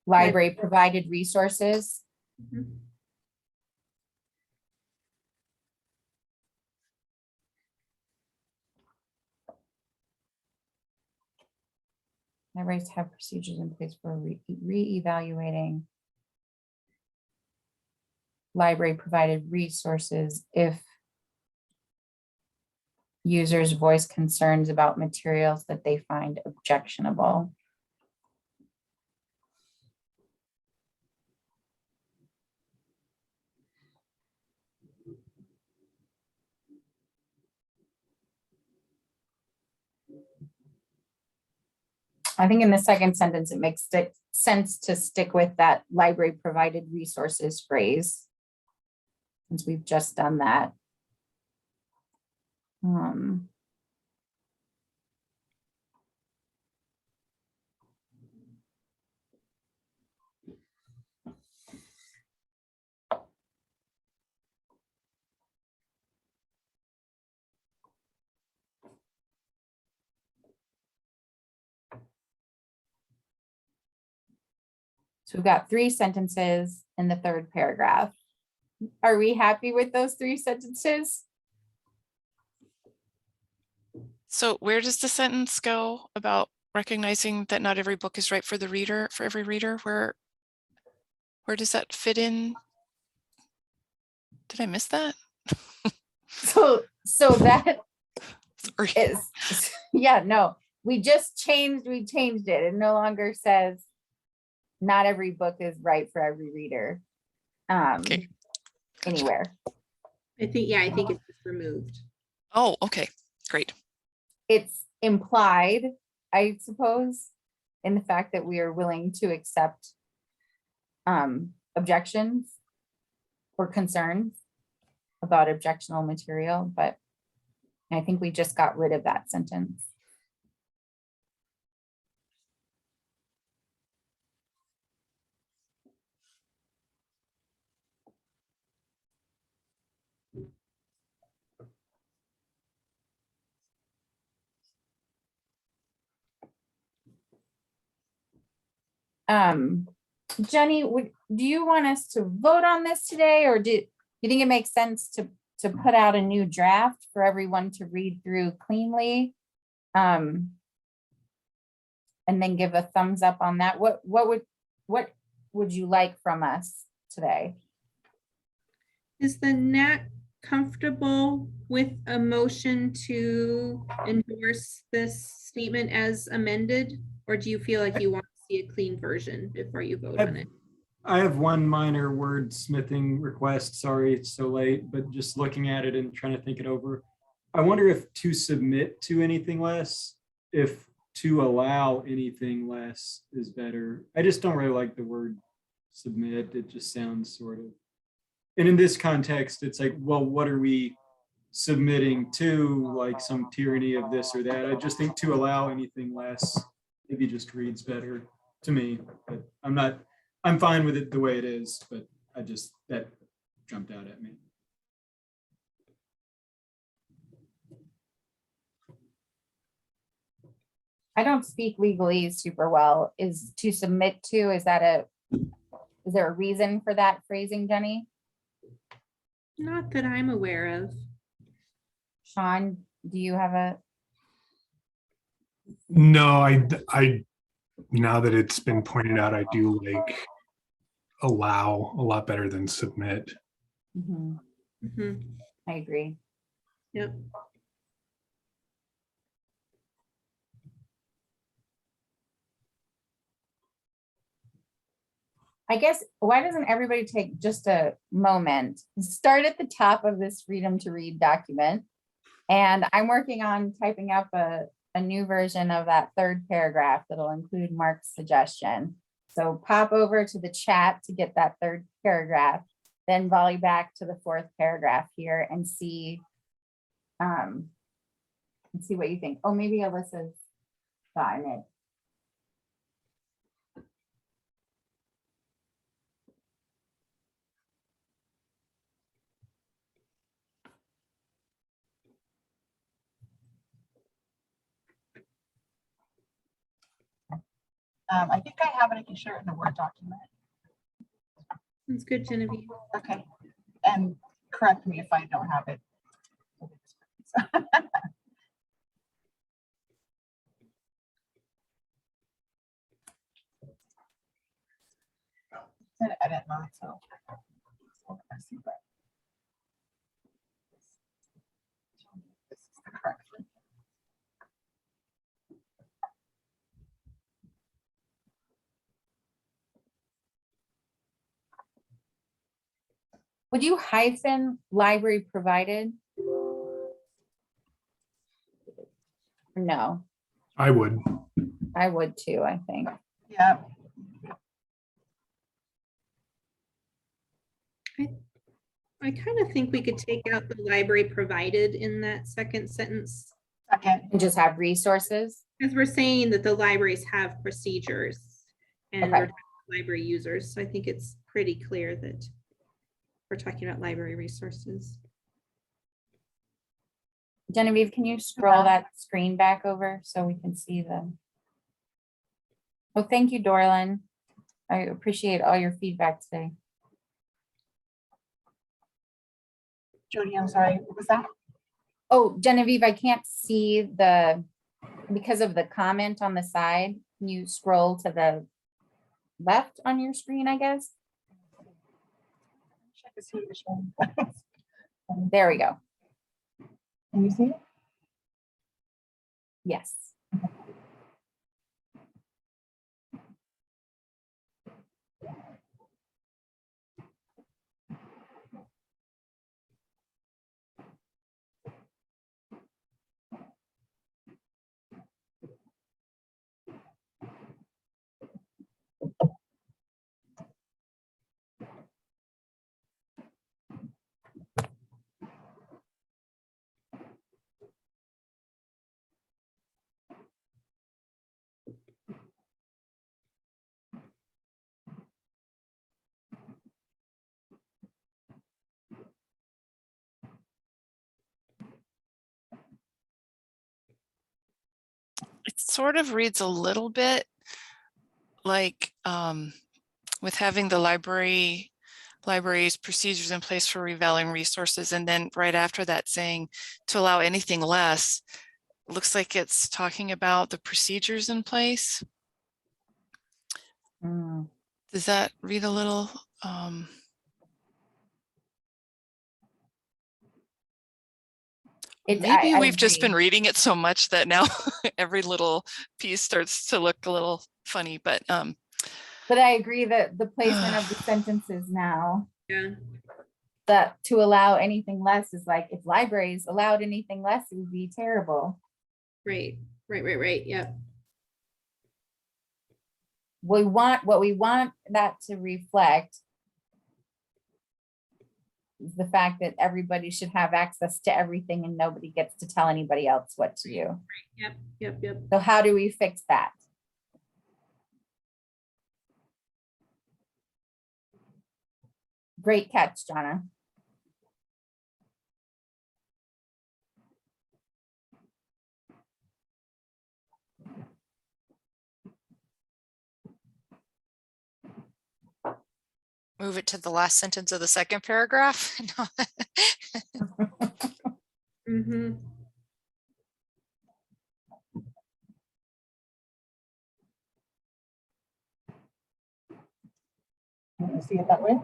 library provided resources. Libraries have procedures in place for reevaluating library provided resources if users voice concerns about materials that they find objectionable. I think in the second sentence, it makes sense to stick with that library provided resources phrase, since we've just done that. So we've got 3 sentences in the third paragraph. Are we happy with those 3 sentences? So where does the sentence go about recognizing that not every book is right for the reader, for every reader? Where does that fit in? Did I miss that? So that is, yeah, no, we changed it. It no longer says not every book is right for every reader. Okay. Anywhere. I think it's just removed. Oh, okay, great. It's implied, I suppose, in the fact that we are willing to accept objections or concerns about objectionable material, but I think we just got rid of that sentence. Jenny, do you want us to vote on this today, or do you think it makes sense to put out a new draft for everyone to read through cleanly? And then give a thumbs up on that. What would you like from us today? Is the NAC comfortable with a motion to endorse this statement as amended? Or do you feel like you want to see a clean version before you vote on it? I have one minor wordsmithing request. Sorry, it's so late, but just looking at it and trying to think it over. I wonder if to submit to anything less, if to allow anything less is better. I just don't really like the word submit. It just sounds sort of, and in this context, it's like, well, what are we submitting to, like some tyranny of this or that? I just think to allow anything less maybe just reads better to me, but I'm fine with it the way it is, but that jumped out at me. I don't speak legalese super well. Is to submit to, is there a reason for that phrasing, Jenny? Not that I'm aware of. Sean, do you have a? No, I now that it's been pointed out, I do like allow a lot better than submit. I agree. Yep. I guess, why doesn't everybody take just a moment, start at the top of this freedom to read document. And I'm working on typing up a new version of that third paragraph that'll include Mark's suggestion. So pop over to the chat to get that third paragraph, then volley back to the fourth paragraph here and see what you think. Oh, maybe Alyssa's gotten it. I think I have it. I can share it in a Word document. That's good, Genevieve. Okay. And correct me if I don't have it. It's an edit mode, so I see that. This is the correct one. Would you hyphen library provided? No, I would. I would too, I think. Yeah. I kind of think we could take out the library provided in that second sentence. Second. And just have resources. Because we're saying that the libraries have procedures and Okay. we're talking about library users. So I think it's pretty clear that we're talking about library resources. Genevieve, can you scroll that screen back over so we can see the? Oh, thank you, Dorlin. I appreciate all your feedback today. Jody, I'm sorry, what was that? Oh, Genevieve, I can't see because of the comment on the side. Can you scroll to the left on your screen, I guess? Check to see which one. There we go. Can you see it? Yes. sort of reads a little bit like with having the library's procedures in place for revaluing resources, and then right after that saying to allow anything less. Looks like it's talking about the procedures in place. Does that read a little? Maybe we've just been reading it so much that now every little piece starts to look a little funny, but I agree that the placement of the sentences now, Yeah. that to allow anything less is like, if libraries allowed anything less, it would be terrible. Right. Yeah. What we want that to reflect is the fact that everybody should have access to everything and nobody gets to tell anybody else what to do. Yep. So how do we fix that? Great catch, Jonna. Move it to the last sentence of the second paragraph. Mm-hmm. You see it that way?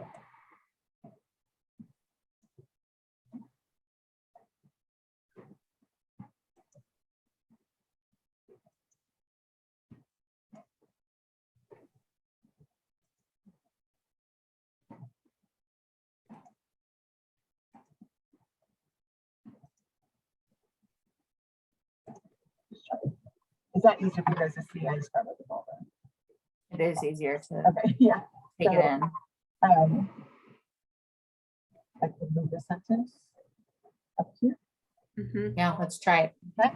Is that easier for you guys to see? I just got rid of all that. It is easier to Okay, yeah. take So, it in. I could move the sentence up here. Mm-hmm. Yeah, let's try it. Okay.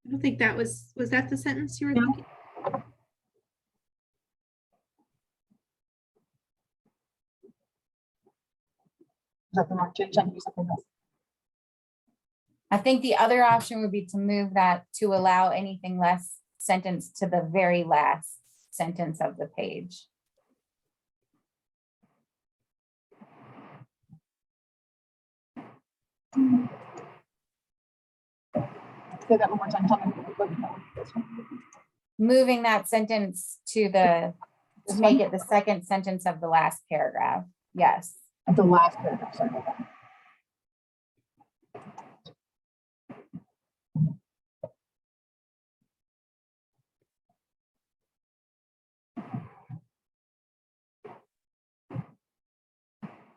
I don't think that was that the sentence you were thinking? Is that the wrong change? I can do something else. I think the other option would be to move that to allow anything less sentence to the very last sentence of the page. Say that one more time. Tell me what you know. This one. Moving that sentence to make it the second sentence of the last paragraph. Yes. At the last paragraph. Sorry about that.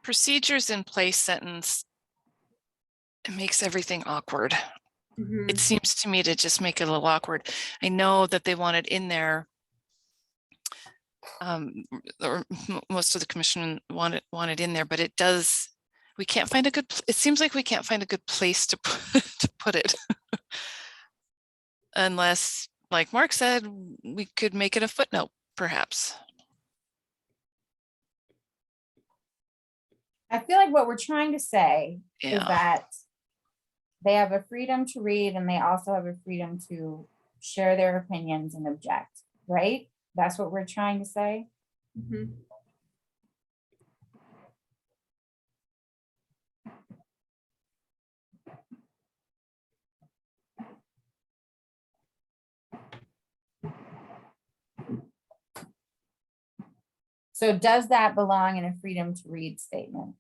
Procedures in place sentence, it makes everything awkward. Mm-hmm. It seems to me to just make it a little awkward. I know that they want it in there. Or most of the commission want it in there, but it does. We can't find a good. It seems like we can't find a good place to put it, unless, like Mark said, we could make it a footnote, perhaps. I feel like what we're trying to say is Yeah. that they have a freedom to read and they also have a freedom to share their opinions and object, right? That's what we're trying to say. Mm-hmm. So does that belong in a freedom to read statement?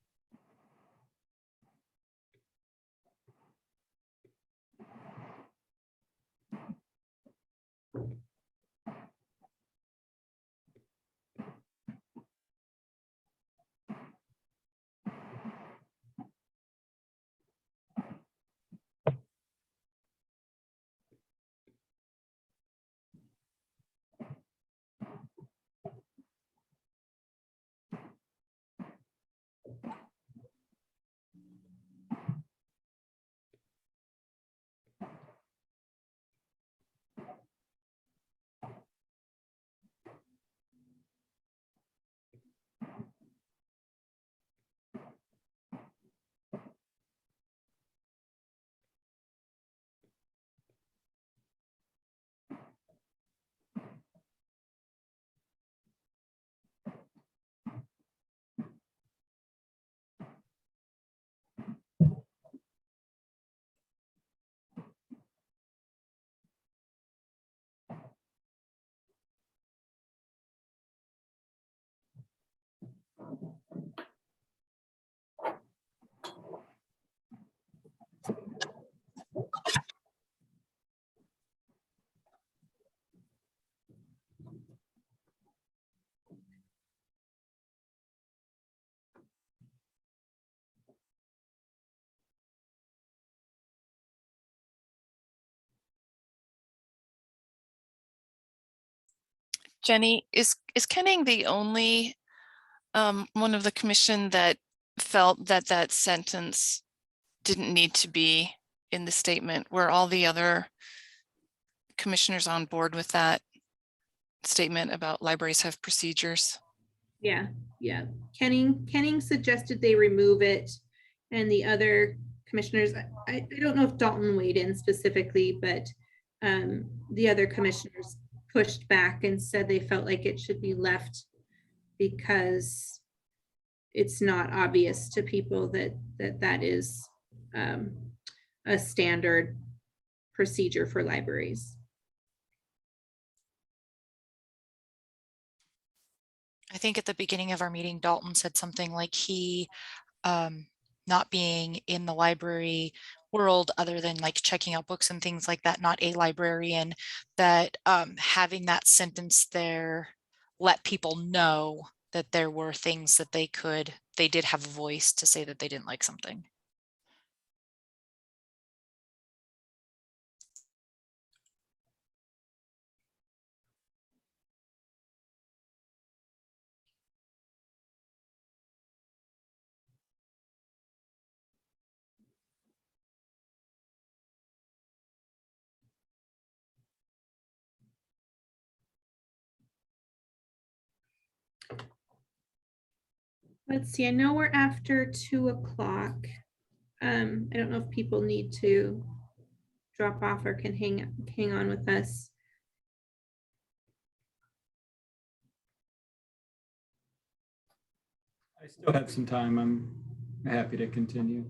Jenny, is Kenning the only one of the commission that felt that that sentence didn't need to be in the statement? Were all the other commissioners on board with that statement about libraries have procedures? Yeah, yeah. Kenning suggested they remove it, and the other commissioners, I don't know if Dalton weighed in specifically, but the other commissioners pushed back and said they felt like it should be left because it's not obvious to people that is a standard procedure for libraries. I think at the beginning of our meeting, Dalton said something like he, not being in the library world other than like checking out books and things like that, not a librarian, that having that sentence there let people know that there were things that they did have a voice to say that they didn't like something. Let's see, I know we're after 2 o'clock. I don't know if people need to drop off or can hang on with us. I still have some time. I'm happy to continue.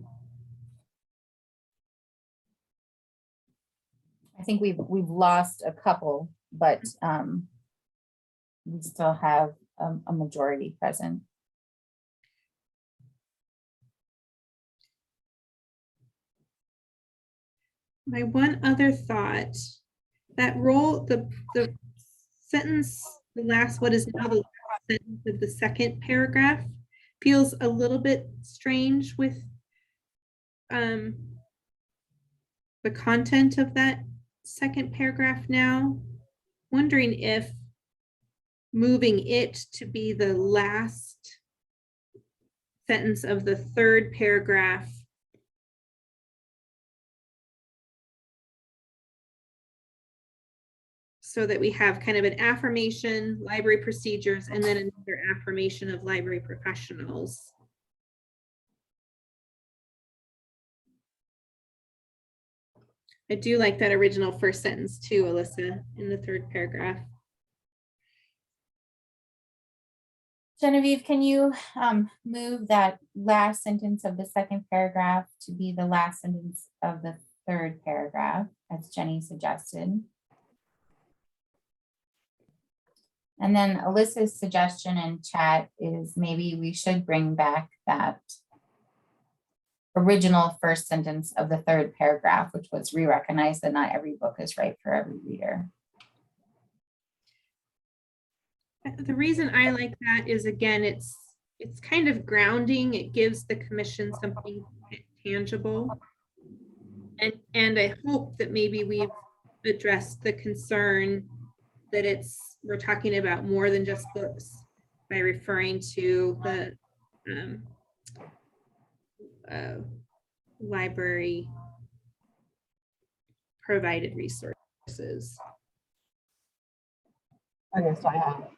I think we've lost a couple, but we still have a majority present. My one other thought, that role, the sentence, the last, what is now the last sentence of the second paragraph feels a little bit strange with the content of that second paragraph now. Wondering if moving it to be the last sentence of the third paragraph so that we have kind of an affirmation, library procedures, and then another affirmation of library professionals. I do like that original first sentence too, Alyssa, in the third paragraph. Genevieve, can you move that last sentence of the second paragraph to be the last sentence of the third paragraph, as Jenny suggested? And then Alyssa's suggestion in chat is maybe we should bring back that original first sentence of the third paragraph, which was re-recognize that not every book is right for every reader. The reason I like that is, again, it's kind of grounding. It gives the commission something tangible. And I hope that maybe we've addressed the concern that we're talking about more than just books by referring to the library provided resources. Okay, so I have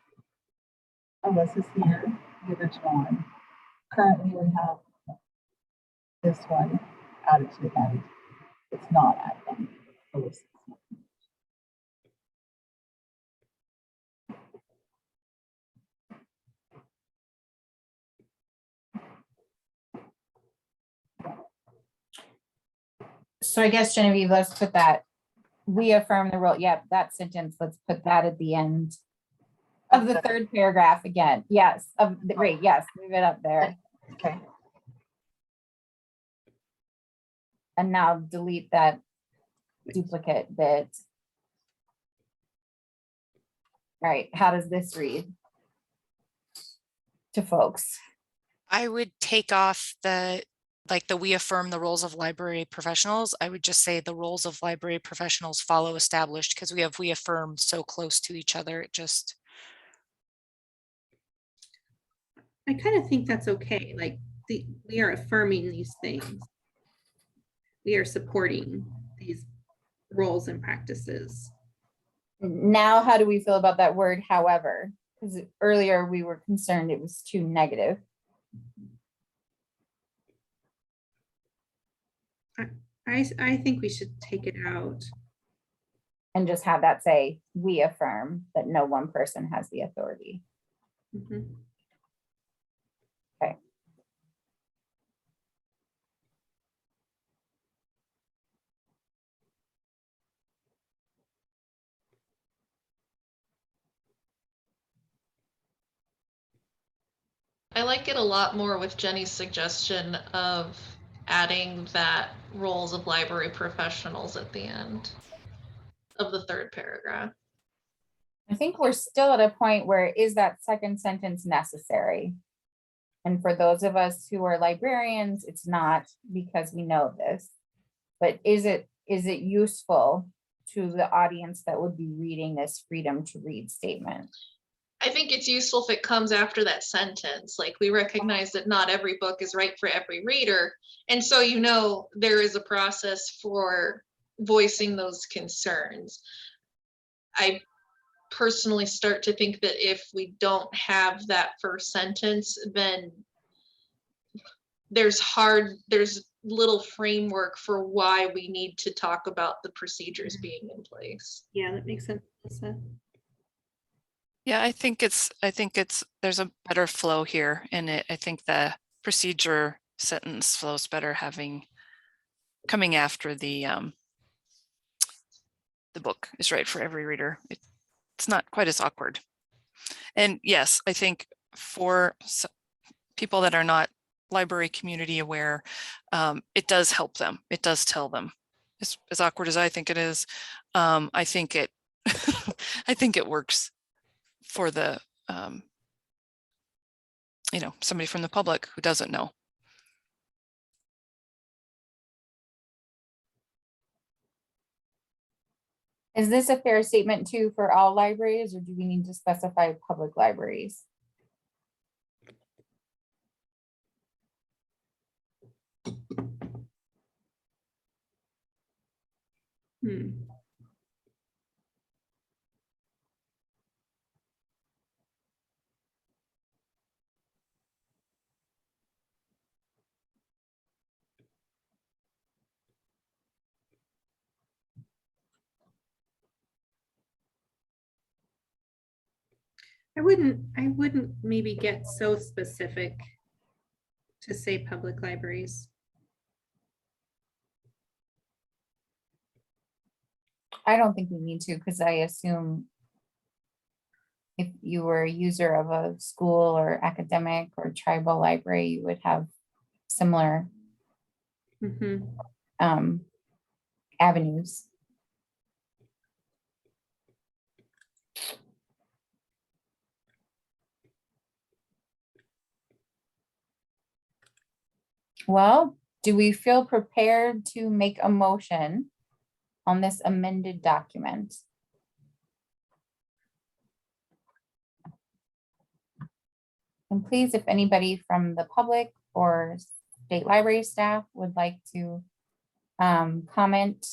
Alyssa's here, the original one. Currently, we have this one added to the end. It's not added on Alyssa's. So I guess Genevieve, let's put that, we affirm the rule. Yep, that sentence, let's put that at the end of the third paragraph again. Yes, great, yes, move it up there. Okay. And now delete that duplicate bit. All right, how does this read to folks? I would take off the we affirm the roles of library professionals. I would just say the roles of library professionals follow established, because we affirm so close to each other. It just I kind of think that's okay. Like we are affirming these things. We are supporting these roles and practices. Now, how do we feel about that word, however? Because earlier we were concerned it was too negative. I think we should take it out. And just have that say, we affirm that no one person has the authority. Mhm. Okay. I like it a lot more with Jenny's suggestion of adding that roles of library professionals at the end of the third paragraph. I think we're still at a point where is that second sentence necessary? And for those of us who are librarians, it's not, because we know this. But is it useful to the audience that would be reading this freedom to read statement? I think it's useful if it comes after that sentence. Like, we recognize that not every book is right for every reader. And so, you know, there is a process for voicing those concerns. I personally start to think that if we don't have that first sentence, then there's little framework for why we need to talk about the procedures being in place. Yeah, that makes sense, Melissa. Yeah, I think there's a better flow here in it. I think the procedure sentence flows better coming after the book is right for every reader. It's not quite as awkward. And yes, I think for people that are not library community aware, it does help them. It does tell them. As awkward as I think it is, I think it I think it works for the you know, somebody from the public who doesn't know. Is this a fair statement too for all libraries, or do we need to specify public libraries? I wouldn't maybe get so specific to say public libraries. I don't think we need to, because I assume if you were a user of a school or academic or tribal library, you would have similar avenues. Well, do we feel prepared to make a motion on this amended document? And please, if anybody from the public or state library staff would like to comment,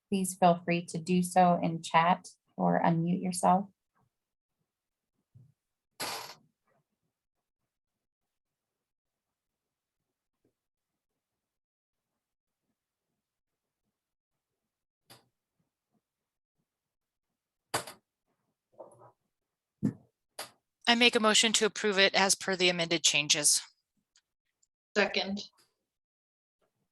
please feel free to do so in chat or unmute yourself. I make a motion to approve it as per the amended changes. Second.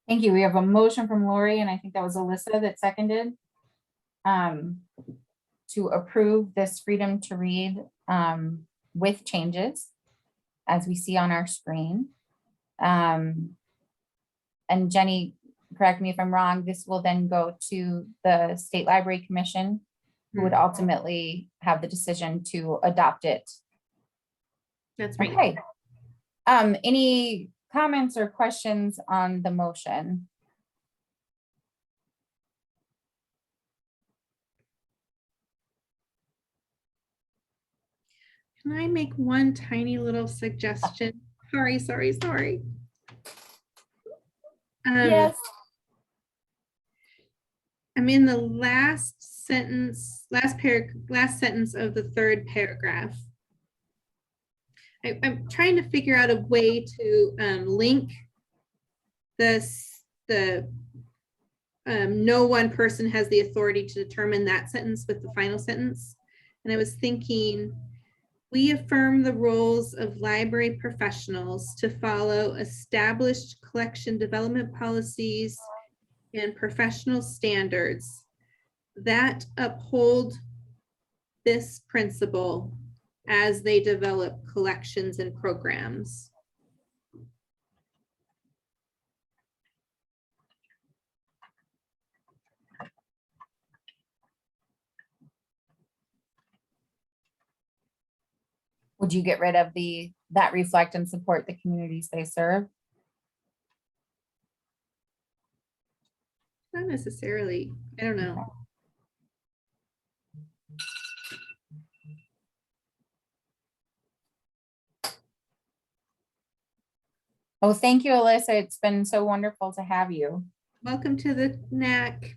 Thank you. We have a motion from Lori, and I think that was Alyssa that seconded to approve this freedom to read with changes as we see on our screen. And Jenny, correct me if I'm wrong, this will then go to the State Library Commission, who would ultimately have the decision to adopt it. That's right. Okay. Any comments or questions on the motion? Can I make one tiny little suggestion? Sorry. Yes. I'm in the last sentence, last sentence of the third paragraph. I'm trying to figure out a way to link the no one person has the authority to determine that sentence with the final sentence. And I was thinking, we affirm the roles of library professionals to follow established collection development policies and professional standards that uphold this principle as they develop collections and programs. Would you get rid of that reflect and support the communities they serve? Not necessarily, I don't know. Oh, thank you, Alyssa. It's been so wonderful to have you. Welcome to the NAC.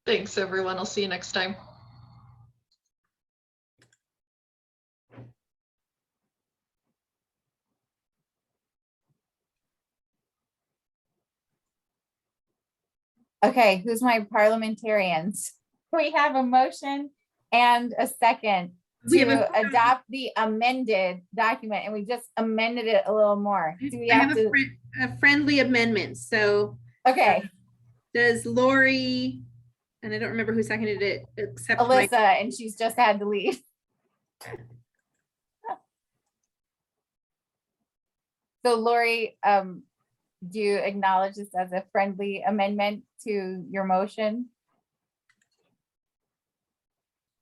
Thanks, everyone. I'll see you next time. Okay, who's my parliamentarians? We have a motion and a second to adopt the amended document, and we just amended it a little more. Do we I have have to? a friendly amendment. So Okay, does Lori, and I don't remember who seconded it, except Alyssa, and she's just had to leave. So Lori, do you acknowledge this as a friendly amendment to your motion?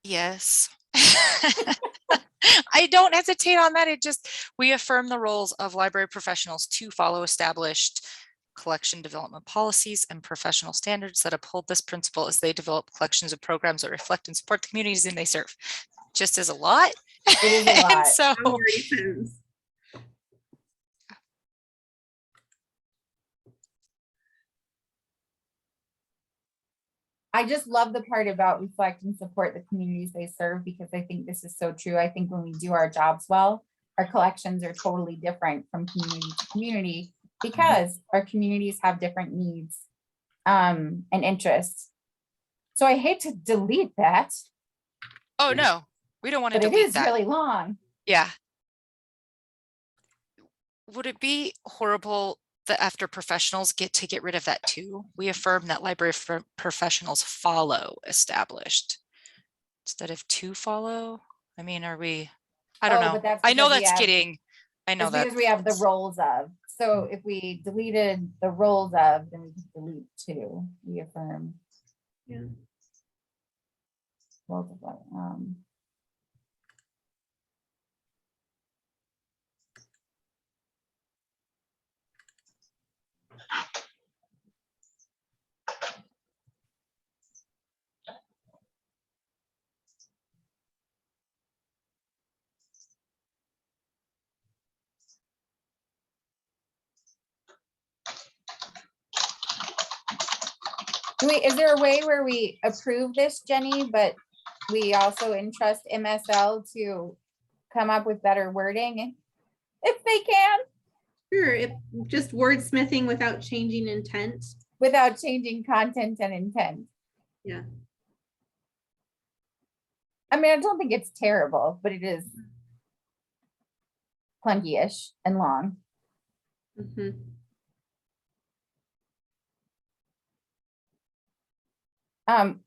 Yes. I don't hesitate on that. It just, we affirm the roles of library professionals to follow established collection development policies and professional standards that uphold this principle as they develop collections of programs that reflect and support the communities and they serve. Just as a lot. It is a lot. So I just love the part about reflect and support the communities they serve, because I think this is so true. I think when we do our jobs well, our collections are totally different from community to community because our communities have different needs and interests. So I hate to delete that. oh no, we don't want to But it delete is that. really long. Yeah. Would it be horrible that after professionals get rid of that too? We affirm that library professionals follow established instead of to follow. I mean, are we, I don't know. But that's I know because we that's have- getting, I know It's that. because we have the roles of. So if we deleted the roles of, then we could delete to. We affirm. Yeah. Roles of what? Wait, is there a way where we approve this, Jenny, but we also entrust MSL to come up with better wording if they can? Sure, if just wordsmithing without changing intent. Without changing content and intent. Yeah. I mean, I don't think it's terrible, but it is clunky-ish and long. Mm-hmm.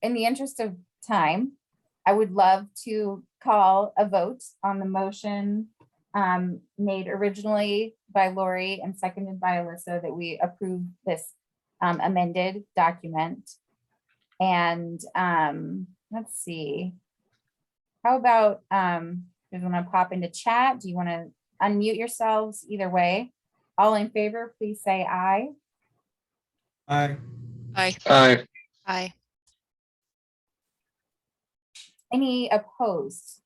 In the interest of time, I would love to call a vote on the motion made originally by Lori and seconded by Alyssa that we approve this amended document. And let's see. How about, you want to pop into chat? Do you want to unmute yourselves? Either way. All in favor, please say aye. Aye. Aye. Aye. Aye. Any opposed?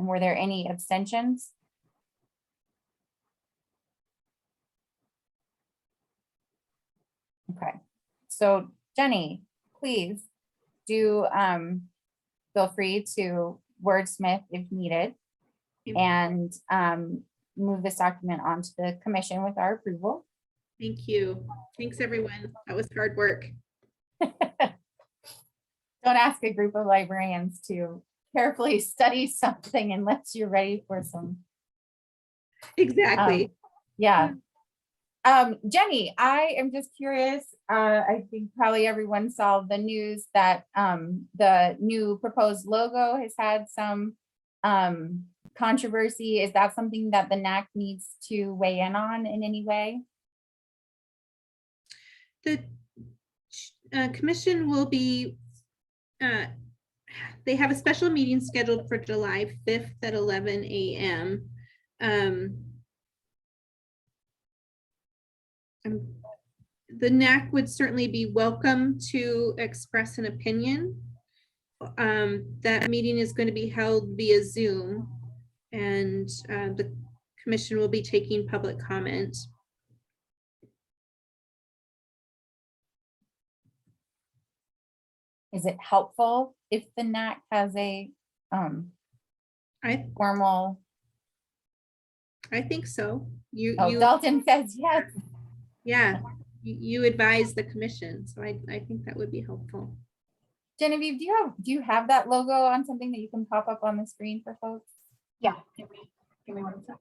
And were there any abstentions? Okay, so Jenny, please do feel free to wordsmith if needed and move this document onto the commission with our approval. Thank you. Thanks, everyone. That was hard work. Don't ask a group of librarians to carefully study something unless you're ready for some. Exactly. Yeah. Jenny, I am just curious. I think probably everyone saw the news that the new proposed logo has had some controversy. Is that something that the NAC needs to weigh in on in any way? The commission will be, they have a special meeting scheduled for July 5th at 11 a.m. The NAC would certainly be welcome to express an opinion. That meeting is going to be held via Zoom, and the commission will be taking public comment. Is it helpful if the NAC has a formal? I think so. Dalton says yes. Yeah, you advise the commission, so I think that would be helpful. Genevieve, do you have that logo on something that you can pop up on the screen for folks? Yeah, give me 1 sec.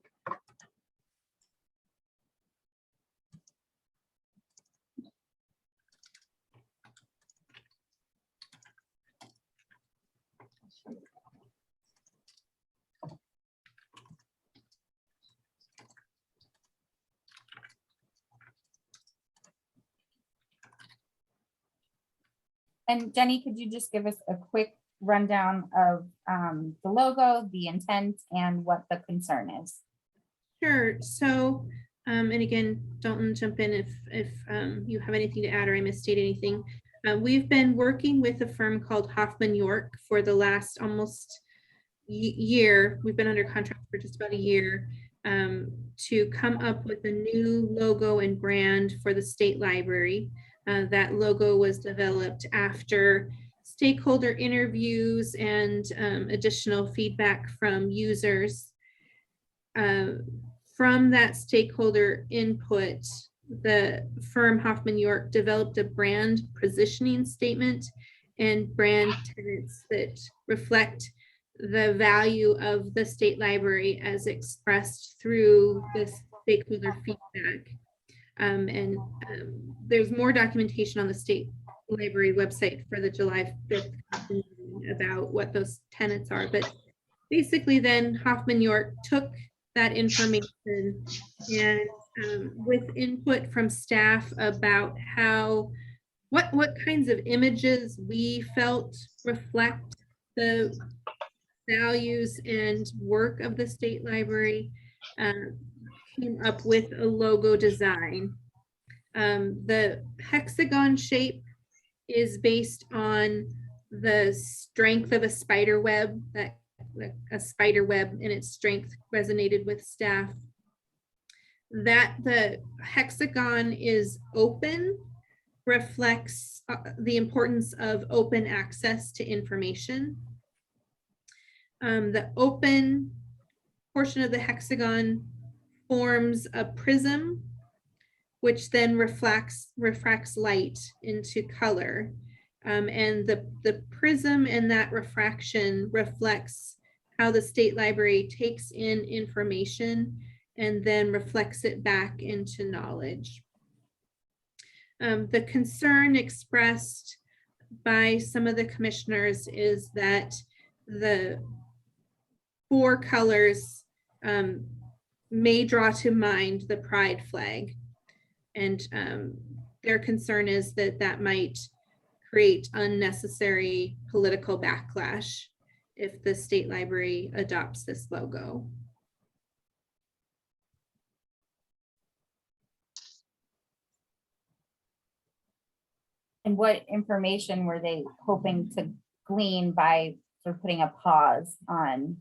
And Jenny, could you just give us a quick rundown of the logo, the intent, and what the concern is? Sure. So, and again, Dalton, jump in if you have anything to add or I misstate anything. We've been working with a firm called Hoffman York for the last almost year. We've been under contract for just about a year to come up with a new logo and brand for the state library. That logo was developed after stakeholder interviews and additional feedback from users. From that stakeholder input, the firm Hoffman York developed a brand positioning statement and brand tenets that reflect the value of the state library as expressed through this stakeholder feedback. There's more documentation on the state library website for the July 5th about what those tenets are. But basically then Hoffman York took that information and with input from staff about what kinds of images we felt reflect the values and work of the state library, came up with a logo design. The hexagon shape is based on the strength of a spider web, that a spider web and its strength resonated with staff. That the hexagon is open reflects the importance of open access to information. The open portion of the hexagon forms a prism, which then refracts light into color. And the prism and that refraction reflects how the state library takes in information and then reflects it back into knowledge. The concern expressed by some of the commissioners is that the 4 colors may draw to mind the pride flag. And their concern is that that might create unnecessary political backlash if the state library adopts this logo. And what information were they hoping to glean by sort of putting a pause on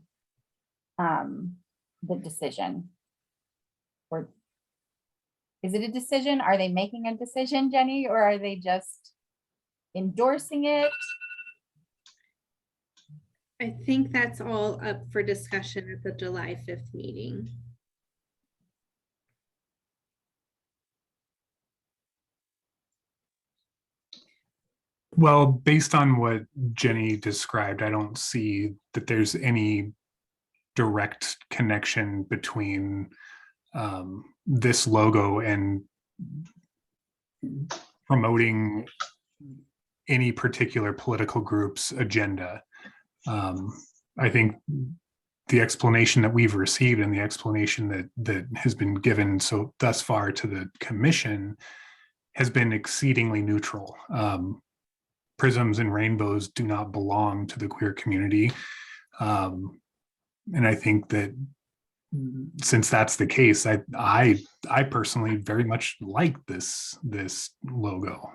the decision. Or is it a decision? Are they making a decision, Jenny, or are they just endorsing it? I think that's all up for discussion at the July 5th meeting. Well, based on what Jenny described, I don't see that there's any direct connection between this logo and promoting any particular political group's agenda. I think the explanation that we've received and the explanation that has been given so thus far to the commission has been exceedingly neutral. Prisms and rainbows do not belong to the queer community. And I think that since that's the case, I personally very much like this logo.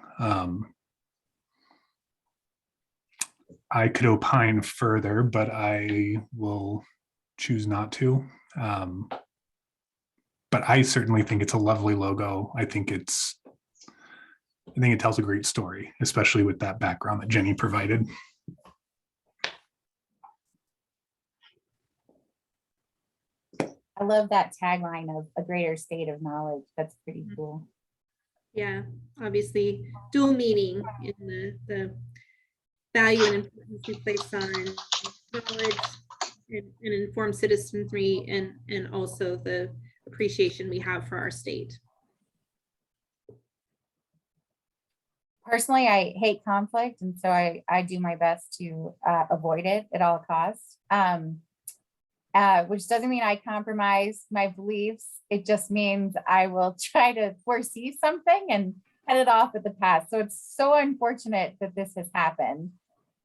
I could opine further, but I will choose not to. But I certainly think it's a lovely logo. I think it tells a great story, especially with that background that Jenny provided. I love that tagline of a greater state of knowledge. That's pretty cool. Yeah, obviously dual meaning in the value and importance we place on knowledge and informed citizenry, and also the appreciation we have for our state. Personally, I hate conflict, and so I do my best to avoid it at all costs. Which doesn't mean I compromise my beliefs. It just means I will try to foresee something and head it off at the pass. So it's so unfortunate that this has happened.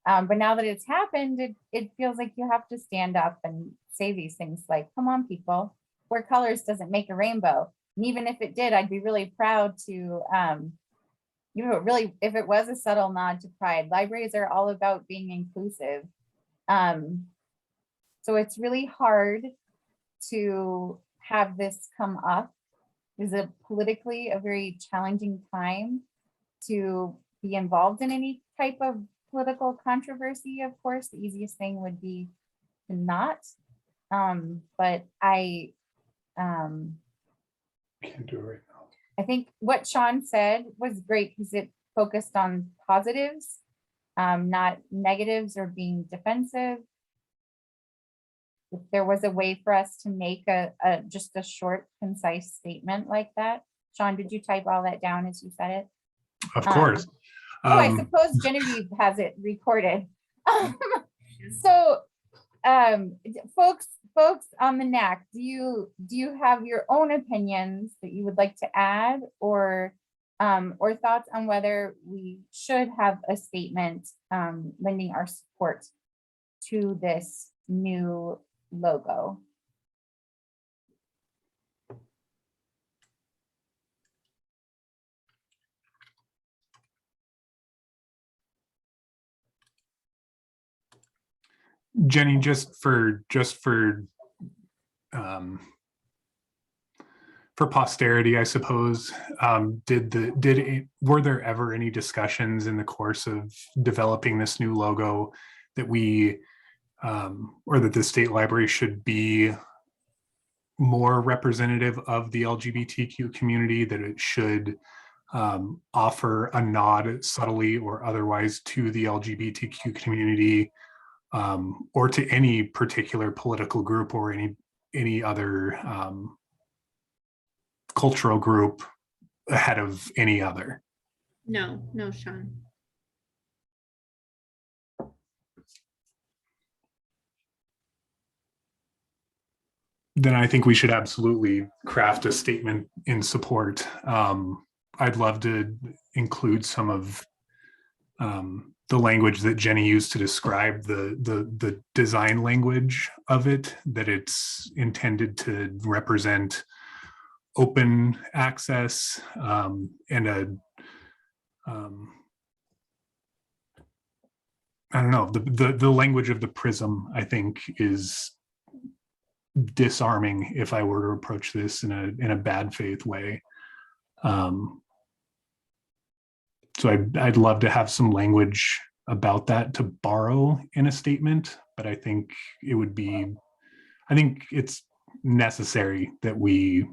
But now that it's happened, it feels like you have to stand up and say these things like, come on, people, four colors doesn't make a rainbow. And even if it did, I'd be really proud to, really, if it was a subtle nod to pride. Libraries are all about being inclusive. So it's really hard to have this come up. It's politically a very challenging time to be involved in any type of political controversy. Of course, the easiest thing would be to not. But I can't do it right now. I think what Sean said was great because it focused on positives, not negatives or being defensive. If there was a way for us to make just a short, concise statement like that. Sean, did you type all that down as you said it? Of course. I suppose Genevieve has it recorded. So folks on the NAC, do you have your own opinions that you would like to add, or thoughts on whether we should have a statement lending our support to this new logo? Jenny, just for posterity, I suppose, were there ever any discussions in the course of developing this new logo that we or that the state library should be more representative of the LGBTQ community, that it should offer a nod subtly or otherwise to the LGBTQ community, or to any particular political group or any other cultural group ahead of any other? No, Sean. Then I think we should absolutely craft a statement in support. I'd love to include some of the language that Jenny used to describe the design language of it, that it's intended to represent open access and I don't know, the language of the prism, I think, is disarming if I were to approach this in a bad faith way. So I'd love to have some language about that to borrow in a statement, but I think it's necessary that we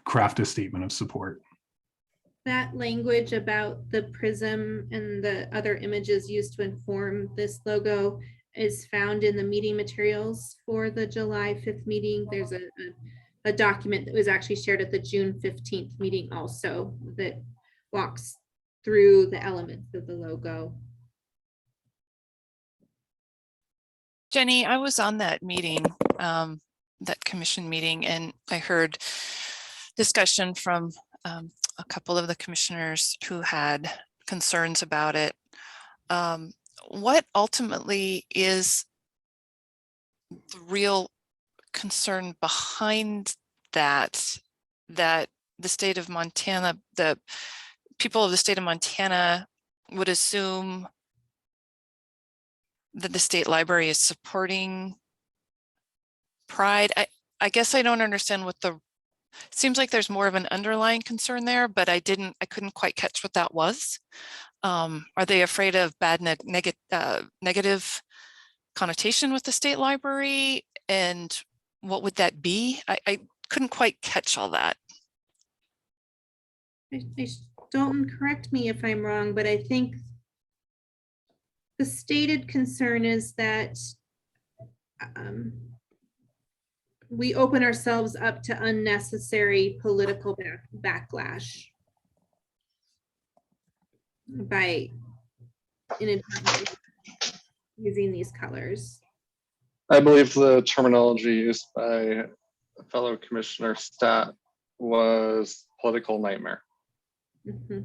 craft a statement of support. That language about the prism and the other images used to inform this logo is found in the meeting materials for the July 5th meeting. There's a document that was actually shared at the June 15th meeting also that walks through the elements of the logo. Jenny, I was on that meeting, that commission meeting, and I heard discussion from a couple of the commissioners who had concerns about it. What ultimately is the real concern behind that the state of Montana, the people of the state of Montana would assume that the state library is supporting Pride? I guess I don't understand what seems like there's more of an underlying concern there, but I couldn't quite catch what that was. Are they afraid of bad negative connotation with the state library? And what would that be? I couldn't quite catch all that. Don't correct me if I'm wrong, but I think the stated concern is that we open ourselves up to unnecessary political backlash by inadvertently using these colors. I believe the terminology used by fellow Commissioner Stat was political nightmare. Mm-hmm.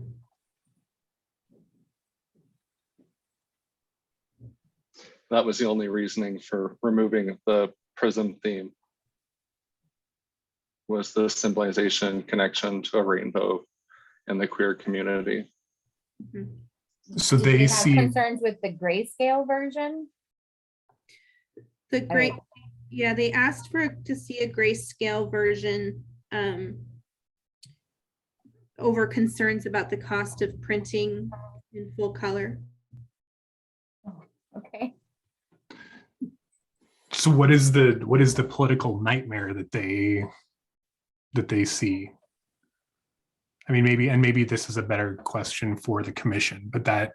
That was the only reasoning for removing the prism theme, was the symbolization connection to a rainbow in the queer community. Mm-hmm. So Did they have see concerns with the grayscale version. The great, yeah, they asked to see a grayscale version over concerns about the cost of printing in full color. Okay. so what is the political nightmare that they see? I mean, maybe this is a better question for the commission, but that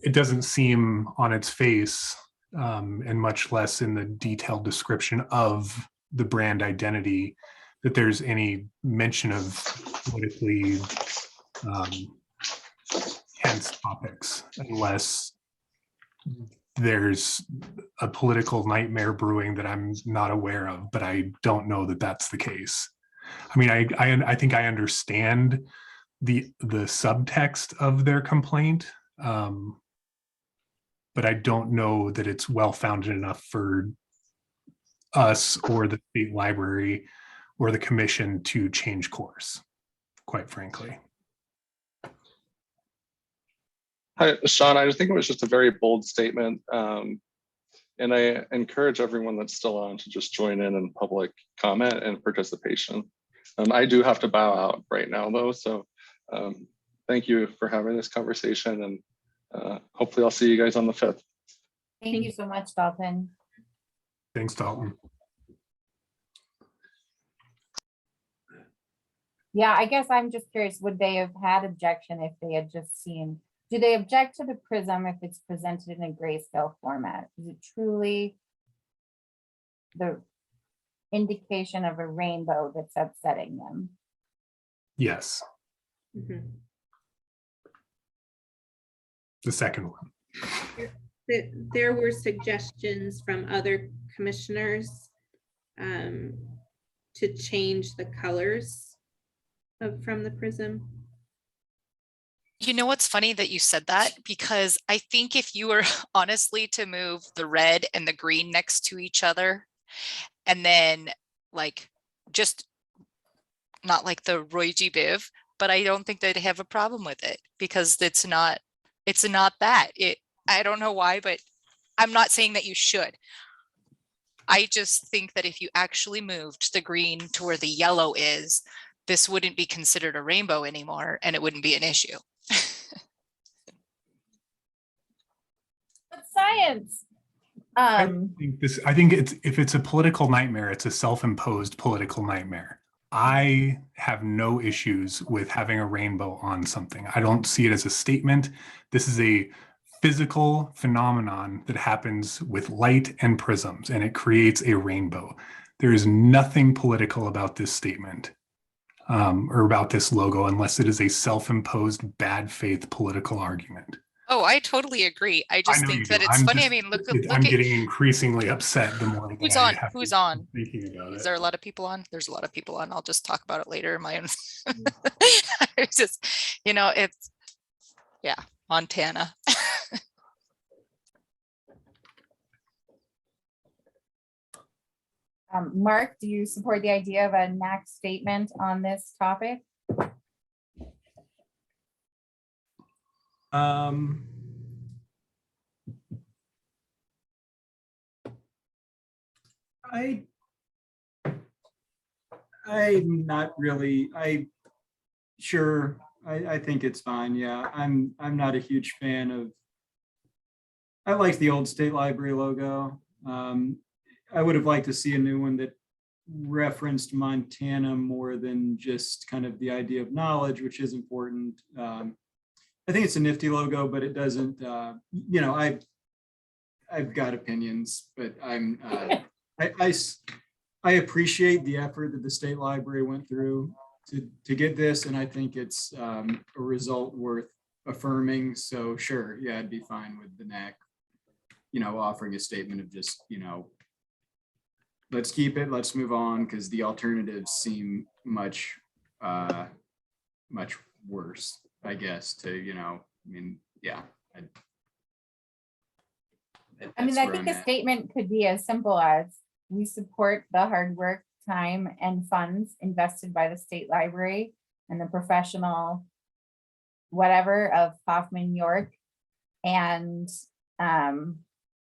it doesn't seem on its face, and much less in the detailed description of the brand identity, that there's any mention of politically tense topics, unless there's a political nightmare brewing that I'm not aware of, but I don't know that that's the case. I mean, I think I understand the subtext of their complaint, but I don't know that it's well-founded enough for us or the state library or the commission to change course, quite frankly. Hi, Sean, I think it was just a very bold statement. And I encourage everyone that's still on to just join in public comment and participation. I do have to bow out right now though. So thank you for having this conversation, and hopefully I'll see you guys on the 5th. Thank you so much, Dalton. Thanks, Dalton. Yeah, I guess I'm just curious, would they have had objection if they had just seen, do they object to the prism if it's presented in a grayscale format? Is it truly the indication of a rainbow that's upsetting them? Yes. Mm-hmm. The second one. There were suggestions from other commissioners to change the colors from the prism. You know what's funny that you said that, because I think if you were honestly to move the red and the green next to each other, and then like just not like the Roy G. Biv, but I don't think they'd have a problem with it, because it's not that. I don't know why, but I'm not saying that you should. I just think that if you actually moved the green to where the yellow is, this wouldn't be considered a rainbow anymore and it wouldn't be an issue. But science. I think if it's a political nightmare, it's a self-imposed political nightmare. I have no issues with having a rainbow on something. I don't see it as a statement. This is a physical phenomenon that happens with light and prisms, and it creates a rainbow. There is nothing political about this statement or about this logo unless it is a self-imposed bad faith political argument. Oh, I totally agree. I just know you think do. that it's funny. I mean, look I'm at getting increasingly upset the more that who's I on. have Who's to on? thinking about Is it. there a lot of people on? There's a lot of people on. I'll just talk about it later in my own. It's just, you know, it's, yeah, Montana. Mark, do you support the idea of a NAC statement on this topic? I'm not really, sure, I think it's fine. Yeah, I'm not a huge fan of, I like the old state library logo. I would have liked to see a new one that referenced Montana more than just kind of the idea of knowledge, which is important. I think it's a nifty logo, but it doesn't, you know, I've got opinions, but I appreciate the effort that the state library went through to get this, and I think it's a result worth affirming. So sure, yeah, I'd be fine with the NAC, you know, offering a statement of just, you know, let's keep it, let's move on, because the alternatives seem much much worse, I guess, to, you know, I mean, yeah. I mean, I think a statement could be as simple as, we support the hard work, time, and funds invested by the state library and the professional whatever of Hoffman York. And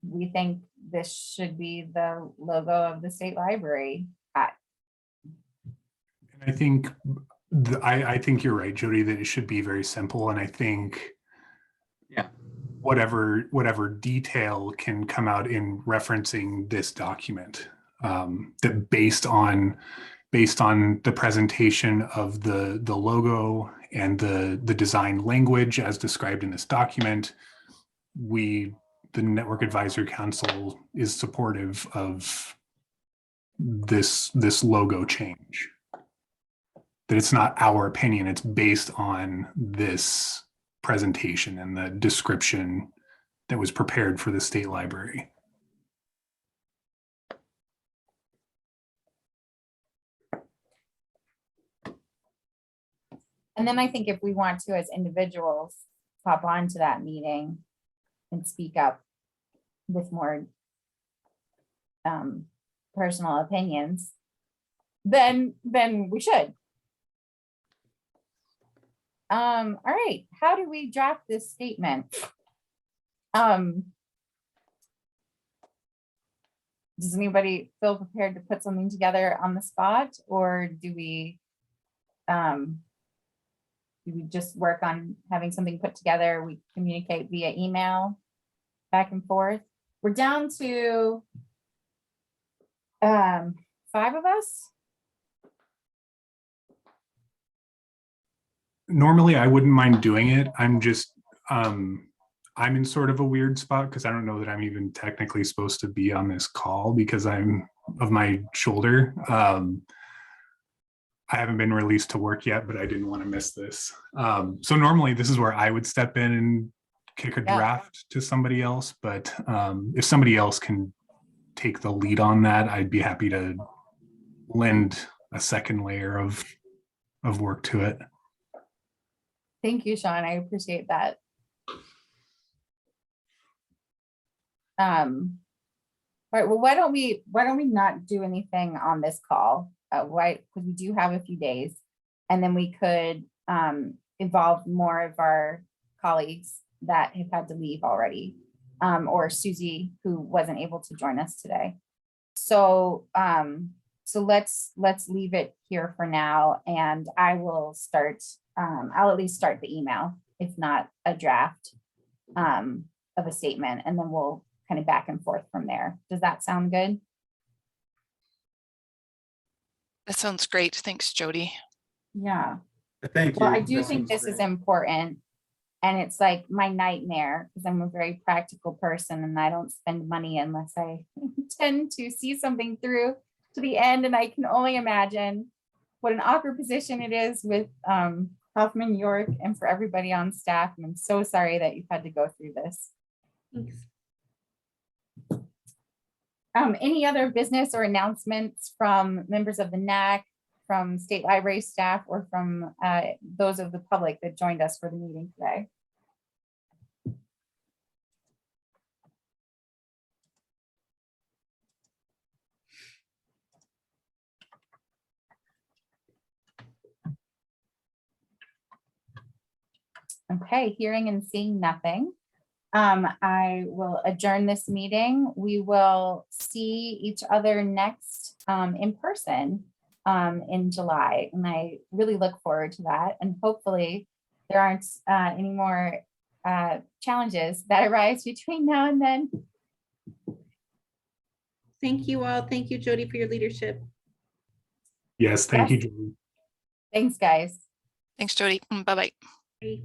we think this should be the logo of the state library. I think I think you're right, Jody, that it should be very simple. And I think, yeah, whatever detail can come out in referencing this document, that based on the presentation of the logo and the design language as described in this document, the Network Advisory Council is supportive of this logo change. That it's not our opinion, it's based on this presentation and the description that was prepared for the state library. And then I think if we want to, as individuals, pop on to that meeting and speak up with more personal opinions, then we should. All right, how do we draft this statement? Does anybody feel prepared to put something together on the spot, or do we just work on having something put together? We communicate via email back and forth. We're down to 5 of us. Normally, I wouldn't mind doing it. I'm just, I'm in sort of a weird spot because I don't know that I'm even technically supposed to be on this call because I'm of my shoulder. I haven't been released to work yet, but I didn't want to miss this. So normally this is where I would step in and kick a draft to somebody else. But if somebody else can take the lead on that, I'd be happy to lend a second layer of work to it. Thank you, Sean. I appreciate that. All right. Well, why don't we not do anything on this call? Why? Because we do have a few days, and then we could involve more of our colleagues that have had to leave already, or Susie, who wasn't able to join us today. So, so let's leave it here for now, and I will start, I'll at least start the email, if not a draft of a statement, and then we'll kind of back and forth from there. Does that sound good? That sounds great. Thanks, Jody. Yeah. Thank you. Well, I do That think seems this is great. important, and it's like my nightmare because I'm a very practical person and I don't spend money unless I intend to see something through to the end. And I can only imagine what an awkward position it is with Hoffman York and for everybody on staff. And I'm so sorry that you've had to go through this. Thanks. Any other business or announcements from members of the NAC, from state library staff, or from those of the public that joined us for the meeting today? Okay, hearing and seeing nothing. I will adjourn this meeting. We will see each other next in person in July. And I really look forward to that. And hopefully there aren't any more challenges that arise between now and then. Thank you all. Thank you, Jody, for your leadership. Yes, thank you, Yes. Jody. Thanks, guys. Thanks, Jody. Bye-bye. Bye.